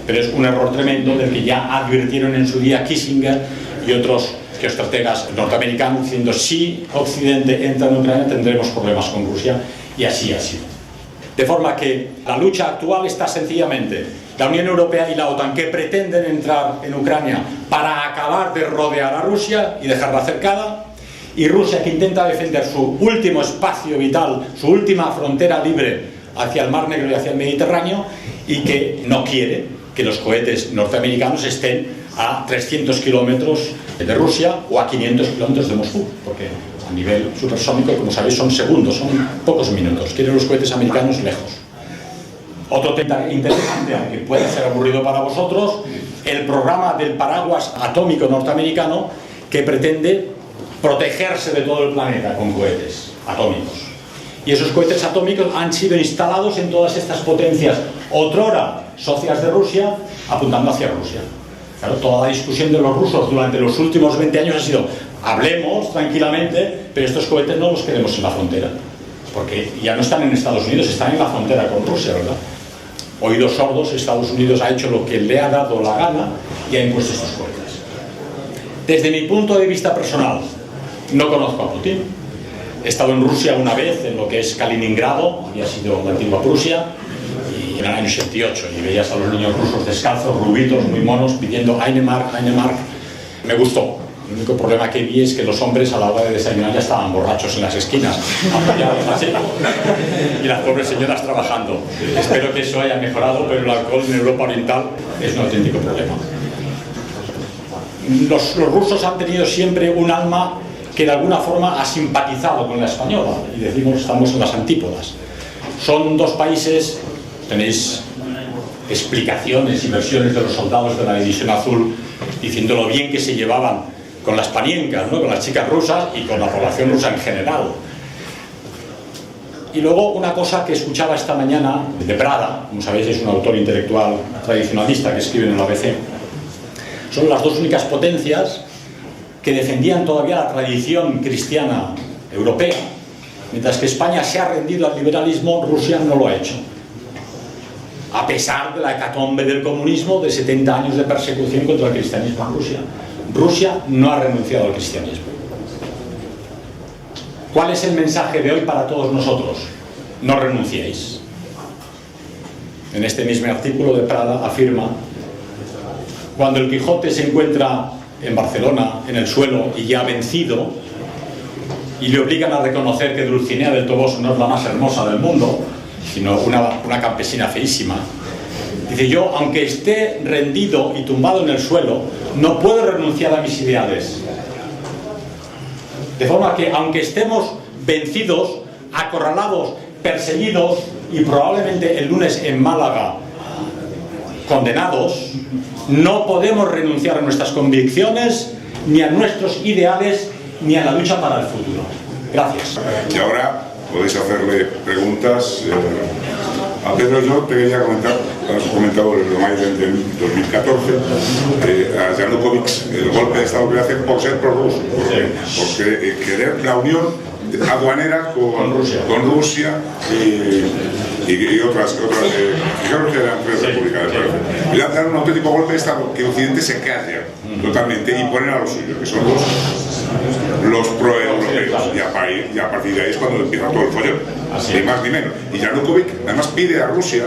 Pero es un error tremendo del que ya advirtieron en su día Kissinger y otros geoestrategas norteamericanos diciendo si Occidente entra en Ucrania tendremos problemas con Rusia, y así ha sido. De forma que la lucha actual está sencillamente la Unión Europea y la OTAN, que pretenden entrar en Ucrania para acabar de rodear a Rusia y dejarla cercada, y Rusia, que intenta defender su último espacio vital, su última frontera libre hacia el Mar Negro y hacia el Mediterráneo, y que no quiere que los cohetes norteamericanos estén a 300 kilómetros de Rusia o a 500 kilómetros de Moscú, porque a nivel supersónico, como sabéis, son segundos, son pocos minutos. Quieren los cohetes americanos lejos. Otro tema interesante, aunque puede ser aburrido para vosotros, el programa del paraguas atómico norteamericano, que pretende protegerse de todo el planeta con cohetes atómicos. Y esos cohetes atómicos han sido instalados en todas estas potencias otrora socias de Rusia, apuntando hacia Rusia. Claro, toda la discusión de los rusos durante los últimos 20 años ha sido: hablemos tranquilamente, pero estos cohetes no los queremos en la frontera, porque ya no están en Estados Unidos, están en la frontera con Rusia, ¿verdad? Oídos sordos, Estados Unidos ha hecho lo que le ha dado la gana y ha impuesto estos cohetes. Desde mi punto de vista personal, no conozco a Putin. He estado en Rusia una vez, en lo que es Kaliningrado, había sido la antigua Prusia, y en el año 78, y veías a los niños rusos descalzos, rubitos, muy monos, pidiendo Eine Mark, Eine Mark. Me gustó. El único problema que vi es que los hombres a la hora de desayunar ya estaban borrachos en las esquinas, apoyados así, y las pobres señoras trabajando. Espero que eso haya mejorado, pero el alcohol en Europa Oriental es un auténtico problema. Los rusos han tenido siempre un alma que de alguna forma ha simpatizado con la española, y decimos, estamos en las antípodas. Son dos países, tenéis explicaciones y versiones de los soldados de la División Azul diciendo lo bien que se llevaban con las paniencas, ¿no? Con las chicas rusas y con la población rusa en general. Y luego una cosa que escuchaba esta mañana de Prada, como sabéis es un autor intelectual tradicionalista que escribe en el ABC, son las dos únicas potencias que defendían todavía la tradición cristiana europea. Mientras que España se ha rendido al liberalismo, Rusia no lo ha hecho. A pesar de la hecatombe del comunismo, de 70 años de persecución contra el cristianismo en Rusia. Rusia no ha renunciado al cristianismo. ¿Cuál es el mensaje de hoy para todos nosotros? No renunciéis. En este mismo artículo de Prada afirma: cuando el Quijote se encuentra en Barcelona, en el suelo y ya vencido, y le obligan a reconocer que Dulcinea del Toboso no es la más hermosa del mundo, sino una campesina feísima, dice: yo, aunque esté rendido y tumbado en el suelo, no puedo renunciar a mis ideales. De forma que, aunque estemos vencidos, acorralados, perseguidos y probablemente el lunes en Málaga condenados, no podemos renunciar a nuestras convicciones, ni a nuestros ideales, ni a la lucha para el futuro. Gracias. Y ahora podéis hacerle preguntas. A Pedro, yo te quería comentar, has comentado el mayo del 2014, a Yanukovych, el golpe de Estado que hace por ser prorruso, porque querer la unión aduanera con Rusia y otras creo que eran tres repúblicas, y le dan un auténtico golpe de Estado, que Occidente se calla totalmente y ponen a los suyos, que son los pro-europeos, y a partir de ahí es cuando empieza todo el follón, ni más ni menos. Y Yanukovych además pide a Rusia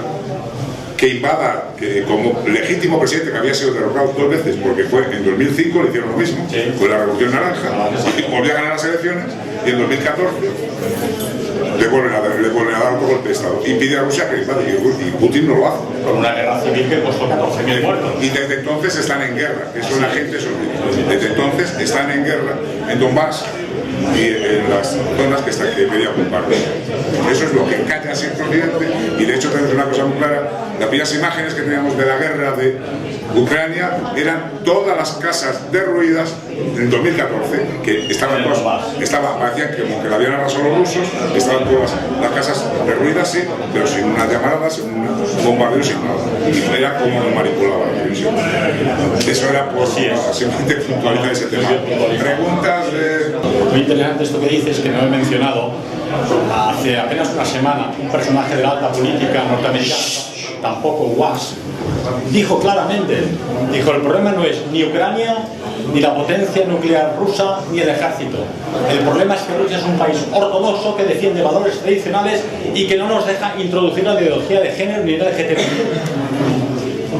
que invada, que como legítimo presidente, que había sido derrocado dos veces, porque fue en 2005 le hicieron lo mismo, con la Revolución Naranja, y volvió a ganar las elecciones, y en 2014 le vuelven a dar otro golpe de Estado y pide a Rusia que invade, y Putin no lo hace. Con una guerra civil que costó 14.000 muertos. Y desde entonces están en guerra, que son la gente, desde entonces están en guerra en Donbass y en las zonas que quería ocupar. Eso es lo que calla siempre Occidente, y de hecho tenemos una cosa muy clara: las primeras imágenes que teníamos de la guerra de Ucrania eran todas las casas derruidas en 2014, que estaban todas, parecían como que la habían arrasado los rusos, estaban todas las casas derruidas, sí, pero sin una llamarada, sin un bombardeo, sin nada. Y era como nos manipulaba la televisión. Eso era por simplemente puntualizar ese tema. Preguntas de... Muy interesante esto que dices, que no he mencionado. Hace apenas una semana, un personaje de la alta política norteamericana, tampoco Was, dijo claramente, dijo, el problema no es ni Ucrania, ni la potencia nuclear rusa, ni el ejército. El problema es que Rusia es un país ortodoxo que defiende valores tradicionales y que no nos deja introducir la ideología de género ni la LGTB.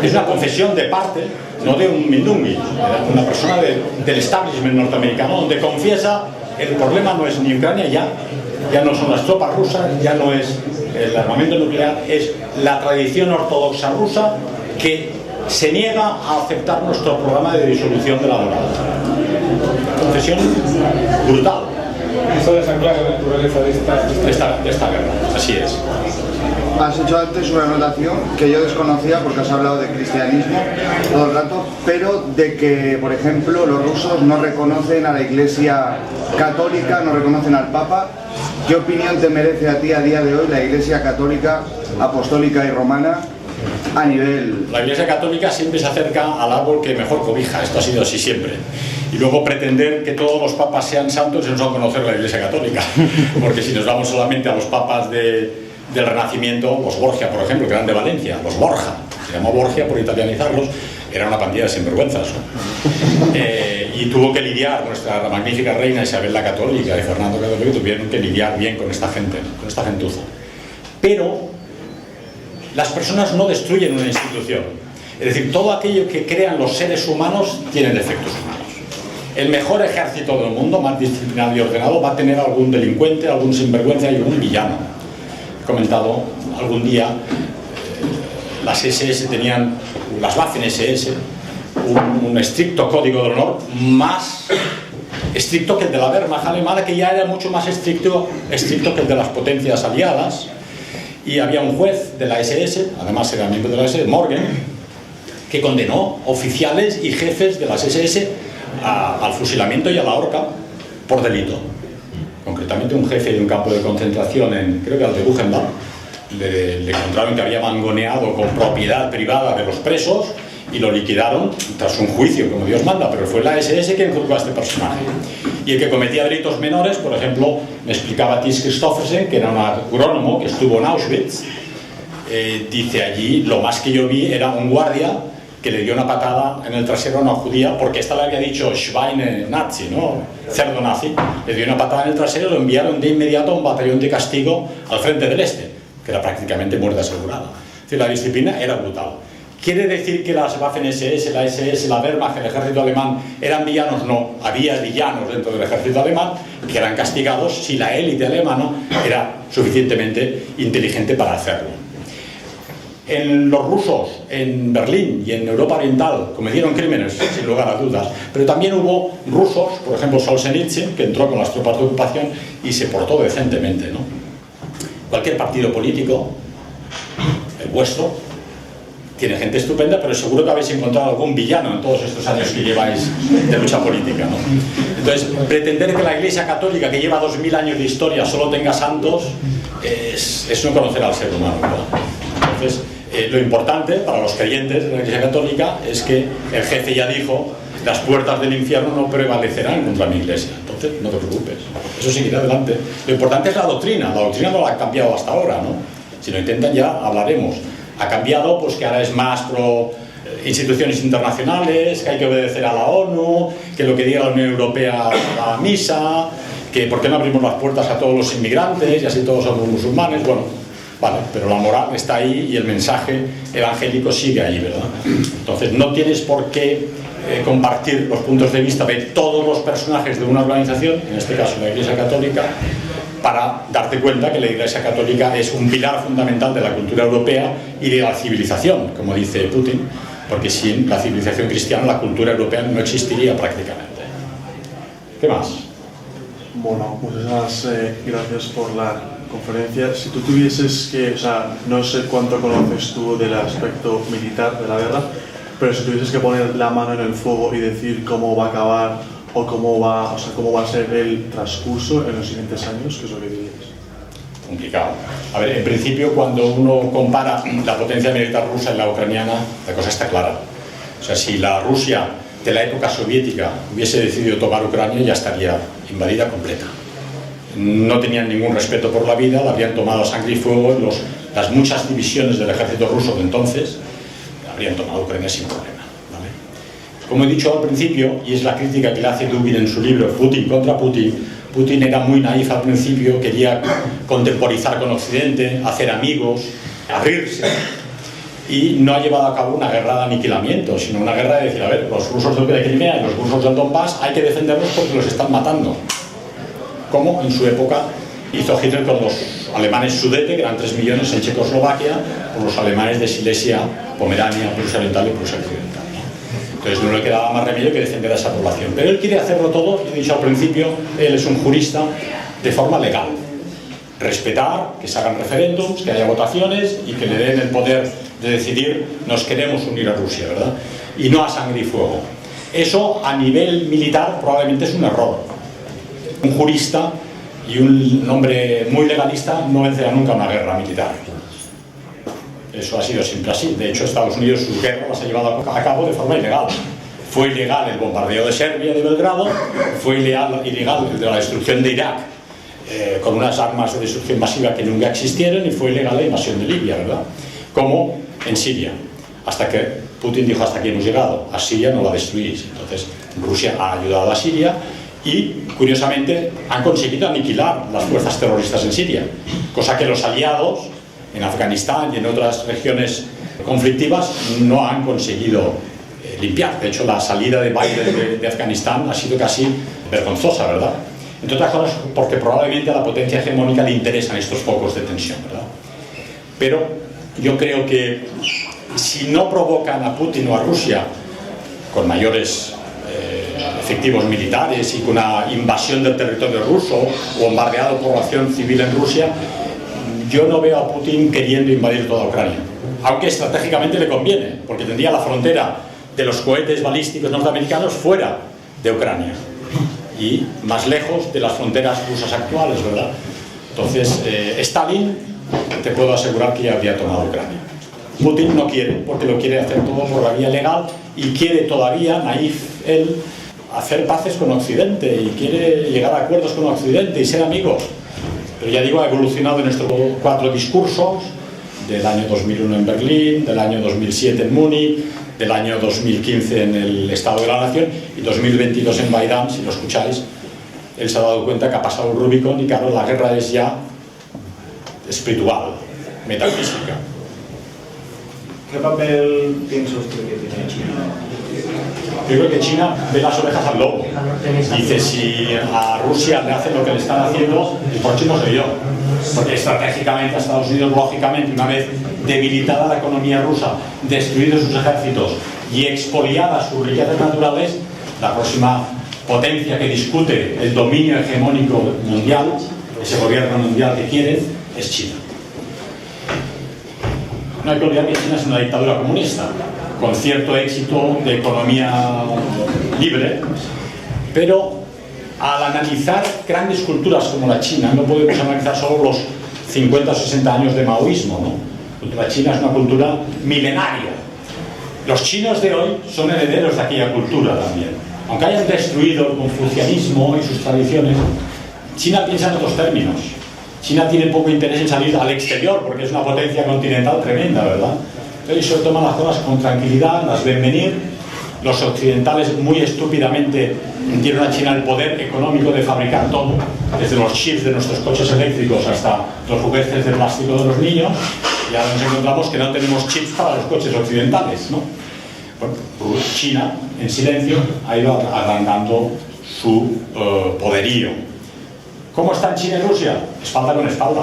Es una confesión de parte, no de un mindungui, de una persona del establishment norteamericano, donde confiesa el problema no es ni Ucrania ya no son las tropas rusas, ya no es el armamento nuclear, es la tradición ortodoxa rusa que se niega a aceptar nuestro programa de disolución de la OTAN. Confesión brutal. Eso desancla la naturaleza de esta guerra, así es. Has hecho antes una anotación que yo desconocía porque has hablado de cristianismo todo el rato, pero de que, por ejemplo, los rusos no reconocen a la Iglesia católica, no reconocen al Papa. ¿Qué opinión te merece a ti a día de hoy la Iglesia católica, apostólica y romana a nivel...? La Iglesia católica siempre se acerca al árbol que mejor cobija, esto ha sido así siempre. Y luego pretender que todos los papas sean santos es no conocer la Iglesia católica, porque si nos vamos solamente a los papas del Renacimiento, los Borgia, por ejemplo, que eran de Valencia, los Borja, se llamó Borgia por italianizarlos, era una pandilla de sinvergüenzas, ¿no? Y tuvo que lidiar nuestra magnífica reina Isabel la Católica y Fernando Católico, tuvieron que lidiar bien con esta gente, con esta gentuza. Pero las personas no destruyen una institución, es decir, todo aquello que crean los seres humanos tiene defectos humanos. El mejor ejército del mundo, más disciplinado y ordenado, va a tener algún delincuente, algún sinvergüenza y algún villano. He comentado algún día, las SS tenían, las Waffen-SS, un estricto código de honor más estricto que el de la Wehrmacht alemana, que ya era mucho más estricto que el de las potencias aliadas. Y había un juez de la SS, además era miembro de la SS, Morgan, que condenó oficiales y jefes de las SS al fusilamiento y a la horca por delito. Concretamente un jefe de un campo de concentración creo que era el de Buchenwald, le encontraron que había mangoneado con propiedad privada de los presos y lo liquidaron tras un juicio, como Dios manda, pero fue la SS quien juzgó a este personaje. Y el que cometía delitos menores, por ejemplo, me explicaba Tis Christoffersen, que era un agrónomo que estuvo en Auschwitz, dice allí, lo más que yo vi era un guardia que le dio una patada en el trasero a una judía, porque esta le había dicho Schweine nazi, ¿no? Cerdo nazi, le dio una patada en el trasero y lo enviaron de inmediato a un batallón de castigo al frente del este, que era prácticamente muerte asegurada. Es decir, la disciplina era brutal. ¿Quiere decir que las Waffen-SS, la SS, la Wehrmacht, el ejército alemán eran villanos? No, había villanos dentro del ejército alemán que eran castigados si la élite alemana era suficientemente inteligente para hacerlo. En los rusos, en Berlín y en Europa Oriental cometieron crímenes, sin lugar a dudas, pero también hubo rusos, por ejemplo Solzhenitsyn, que entró con las tropas de ocupación y se portó decentemente, ¿no? Cualquier partido político, el vuestro, tiene gente estupenda, pero seguro que habéis encontrado algún villano en todos estos años que lleváis de lucha política, ¿no? Entonces, pretender que la Iglesia Católica, que lleva 2000 años de historia, solo tenga santos, es no conocer al ser humano, ¿no? Entonces, lo importante para los creyentes de la Iglesia Católica es que el jefe ya dijo: las puertas del infierno no prevalecerán contra mi Iglesia. Entonces, no te preocupes, eso seguirá adelante. Lo importante es la doctrina no la ha cambiado hasta ahora, ¿no? Si lo intentan ya hablaremos. Ha cambiado, pues que ahora es más pro instituciones internacionales, que hay que obedecer a la ONU, que lo que diga la Unión Europea va a misa, que por qué no abrimos las puertas a todos los inmigrantes y así todos somos musulmanes. Bueno, vale, pero la moral está ahí y el mensaje evangélico sigue ahí, ¿verdad? Entonces no tienes por qué compartir los puntos de vista de todos los personajes de una organización, en este caso la Iglesia Católica, para darte cuenta que la Iglesia Católica es un pilar fundamental de la cultura europea y de la civilización, como dice Putin, porque sin la civilización cristiana la cultura europea no existiría prácticamente. ¿Qué más? Bueno, muchas gracias por la conferencia. Si tú tuvieses que, o sea, no sé cuánto conoces tú del aspecto militar de la guerra, pero si tuvieses que poner la mano en el fuego y decir cómo va a acabar o cómo va a ser el transcurso en los siguientes años, ¿qué es lo que dirías? Complicado. A ver, en principio, cuando uno compara la potencia militar rusa y la ucraniana, la cosa está clara. O sea, si la Rusia de la época soviética hubiese decidido tomar Ucrania, ya estaría invadida completa. No tenían ningún respeto por la vida, la habrían tomado a sangre y fuego, los las muchas divisiones del ejército ruso de entonces, habrían tomado Ucrania sin problema, ¿vale? Como he dicho al principio, y es la crítica que le hace Dugin en su libro Putin contra Putin, Putin era muy naif al principio, quería contemporizar con Occidente, hacer amigos, abrirse, y no ha llevado a cabo una guerra de aniquilamiento, sino una guerra de decir, a ver, los rusos de Crimea y los rusos del Donbass hay que defenderlos porque los están matando, como en su época hizo Hitler con los alemanes Sudete, que eran 3 millones en Checoslovaquia, con los alemanes de Silesia, Pomerania, Prusia Oriental y Prusia Occidental. Entonces no le quedaba más remedio que defender a esa población. Pero él quiere hacerlo todo, he dicho al principio, él es un jurista, de forma legal. Respetar, que se hagan referéndums, que haya votaciones y que le den el poder de decidir, nos queremos unir a Rusia, ¿verdad? Y no a sangre y fuego. Eso a nivel militar probablemente es un error. Un jurista y un hombre muy legalista no vencerá nunca una guerra militar. Eso ha sido siempre así. De hecho, Estados Unidos sus guerras las ha llevado a cabo de forma ilegal. Fue ilegal el bombardeo de Serbia, de Belgrado, fue ilegal el de la destrucción de Irak, con unas armas de destrucción masiva que nunca existieron, y fue ilegal la invasión de Libia, ¿verdad? Como en Siria, hasta que Putin dijo, hasta aquí hemos llegado, a Siria no la destruís. Entonces Rusia ha ayudado a Siria y, curiosamente, han conseguido aniquilar las fuerzas terroristas en Siria, cosa que los aliados en Afganistán y en otras regiones conflictivas no han conseguido limpiar. De hecho, la salida de Biden de Afganistán ha sido casi vergonzosa, ¿verdad? Entre otras cosas porque probablemente a la potencia hegemónica le interesan estos focos de tensión, ¿verdad? Pero yo creo que si no provocan a Putin o a Rusia con mayores efectivos militares y con una invasión del territorio ruso o bombardeado población civil en Rusia, yo no veo a Putin queriendo invadir toda Ucrania, aunque estratégicamente le conviene, porque tendría la frontera de los cohetes balísticos norteamericanos fuera de Ucrania y más lejos de las fronteras rusas actuales, ¿verdad? Entonces, Stalin, te puedo asegurar que ya había tomado Ucrania. Putin no quiere, porque lo quiere hacer todo por la vía legal y quiere todavía, naif él, hacer paces con Occidente y quiere llegar a acuerdos con Occidente y ser amigos. Pero ya digo, ha evolucionado en estos 4 discursos, del año 2001 en Berlín, del año 2007 en Múnich, del año 2015 en el Estado de la Nación y 2022 en Baidán. Si lo escucháis, él se ha dado cuenta que ha pasado el Rubicón y claro, la guerra es ya espiritual, metafísica. ¿Qué papel piensa usted que tiene China? Yo creo que China ve las orejas al lobo. Dice, si a Rusia le hacen lo que le están haciendo, el próximo soy yo. Porque estratégicamente a Estados Unidos, lógicamente, una vez debilitada la economía rusa, destruidos sus ejércitos y expoliadas sus riquezas naturales, la próxima potencia que discute el dominio hegemónico mundial, ese gobierno mundial que quiere, es China. No hay que olvidar que China es una dictadura comunista, con cierto éxito de economía libre, pero al analizar grandes culturas como la China, no podemos analizar solo los 50 o 60 años de maoísmo, ¿no? La China es una cultura milenaria. Los chinos de hoy son herederos de aquella cultura también. Aunque hayan destruido el confucianismo y sus tradiciones, China piensa en otros términos. China tiene poco interés en salir al exterior porque es una potencia continental tremenda, ¿verdad? Entonces se toman las cosas con tranquilidad, las ven venir. Los occidentales muy estúpidamente dieron a China el poder económico de fabricar todo, desde los chips de nuestros coches eléctricos hasta los juguetes de plástico de los niños, y ahora nos encontramos que no tenemos chips para los coches occidentales, ¿no? Bueno, China, en silencio, ha ido agrandando su poderío. ¿Cómo están China y Rusia? Espalda con espalda.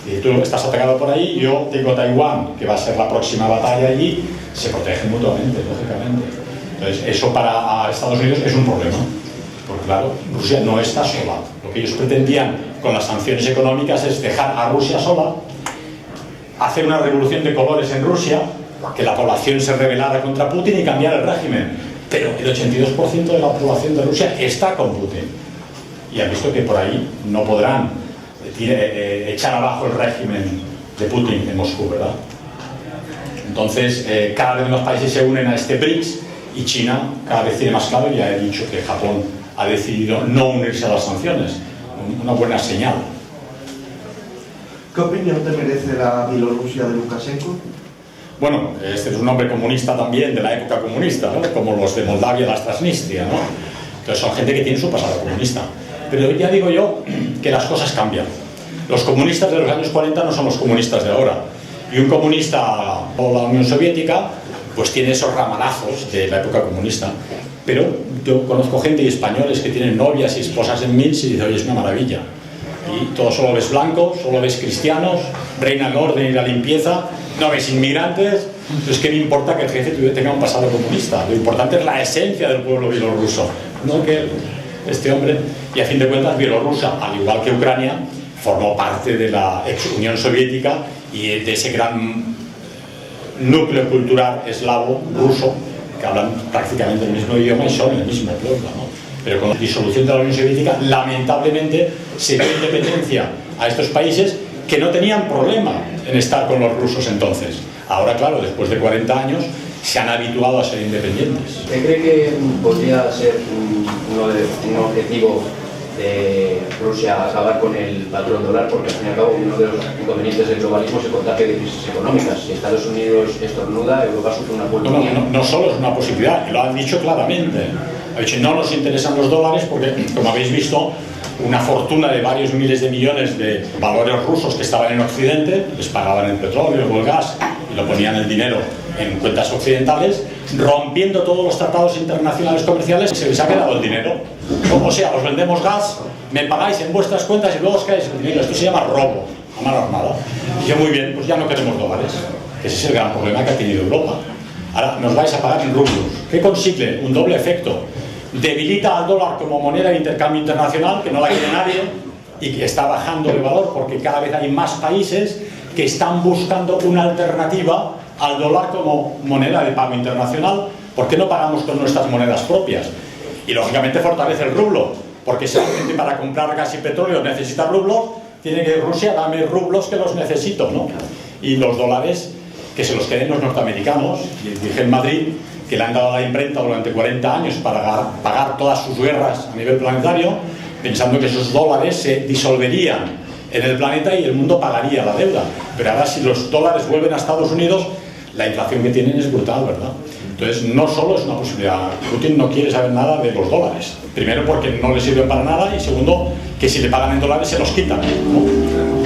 Y tú estás atacado por ahí, yo tengo Taiwán, que va a ser la próxima batalla allí, se protegen mutuamente, lógicamente. Entonces, eso para Estados Unidos es un problema, porque claro, Rusia no está sola. Lo que ellos pretendían con las sanciones económicas es dejar a Rusia sola, hacer una revolución de colores en Rusia, que la población se rebelara contra Putin y cambiar el régimen. Pero el 82% de la población de Rusia está con Putin. Y han visto que por ahí no podrán echar abajo el régimen de Putin en Moscú, ¿verdad? Entonces, cada vez más países se unen a este BRICS y China cada vez tiene más claro, ya he dicho que Japón ha decidido no unirse a las sanciones, una buena señal. ¿Qué opinión te merece la Bielorrusia de Lukashenko? Bueno, este es un hombre comunista también, de la época comunista, ¿no? Como los de Moldavia, las Transnistria, ¿no? Entonces son gente que tiene su pasado comunista. Pero ya digo yo que las cosas cambian. Los comunistas de los años 40 no son los comunistas de ahora. Y un comunista o la Unión Soviética pues tiene esos ramalazos de la época comunista. Pero yo conozco gente y españoles que tienen novias y esposas en Minsk y dicen, oye, es una maravilla. Y todo solo ves blancos, solo ves cristianos, reina el orden y la limpieza, no ves inmigrantes. Entonces, ¿qué me importa que el jefe tenga un pasado comunista? Lo importante es la esencia del pueblo bielorruso, no que este hombre. Y a fin de cuentas, Bielorrusia, al igual que Ucrania, formó parte de la ex Unión Soviética y de ese gran núcleo cultural eslavo, ruso, que hablan prácticamente el mismo idioma y son el mismo pueblo, ¿no? Pero con la disolución de la Unión Soviética, lamentablemente, se dio independencia a estos países que no tenían problema en estar con los rusos entonces. Ahora, claro, después de 40 años, se han habituado a ser independientes. ¿Usted cree que podría ser un objetivo de Rusia acabar con el patrón dólar? Porque al fin y al cabo uno de los inconvenientes del globalismo es el contagio de crisis económicas. Si Estados Unidos estornuda, Europa sufre una pulmonía. No solo es una posibilidad, y lo han dicho claramente. Ha dicho, no nos interesan los dólares porque, como habéis visto, una fortuna de varios miles de millones de valores rusos que estaban en Occidente, les pagaban el petróleo o el gas y lo ponían el dinero en cuentas occidentales, rompiendo todos los tratados internacionales comerciales, se les ha quedado el dinero. O sea, os vendemos gas, me pagáis en vuestras cuentas y luego os caéis el dinero. Esto se llama robo a mano armada. Y yo, muy bien, pues ya no queremos dólares. Ese es el gran problema que ha tenido Europa. Ahora nos vais a pagar en rublos. ¿Qué consigue? Un doble efecto. Debilita al dólar como moneda de intercambio internacional, que no la quiere nadie, y que está bajando de valor porque cada vez hay más países que están buscando una alternativa al dólar como moneda de pago internacional. ¿Por qué no pagamos con nuestras monedas propias? Y lógicamente fortalece el rublo, porque solamente para comprar gas y petróleo necesita rublos, tiene que Rusia dame rublos que los necesito, ¿no? Y los dólares que se los queden los norteamericanos. Y dije en Madrid que le han dado a la imprenta durante 40 años para pagar todas sus guerras a nivel planetario, pensando que esos dólares se disolverían en el planeta y el mundo pagaría la deuda. Pero ahora, si los dólares vuelven a Estados Unidos, la inflación que tienen es brutal, ¿verdad? Entonces, no solo es una posibilidad. Putin no quiere saber nada de los dólares. Primero, porque no le sirven para nada, y segundo, que si le pagan en dólares se los quitan, ¿no?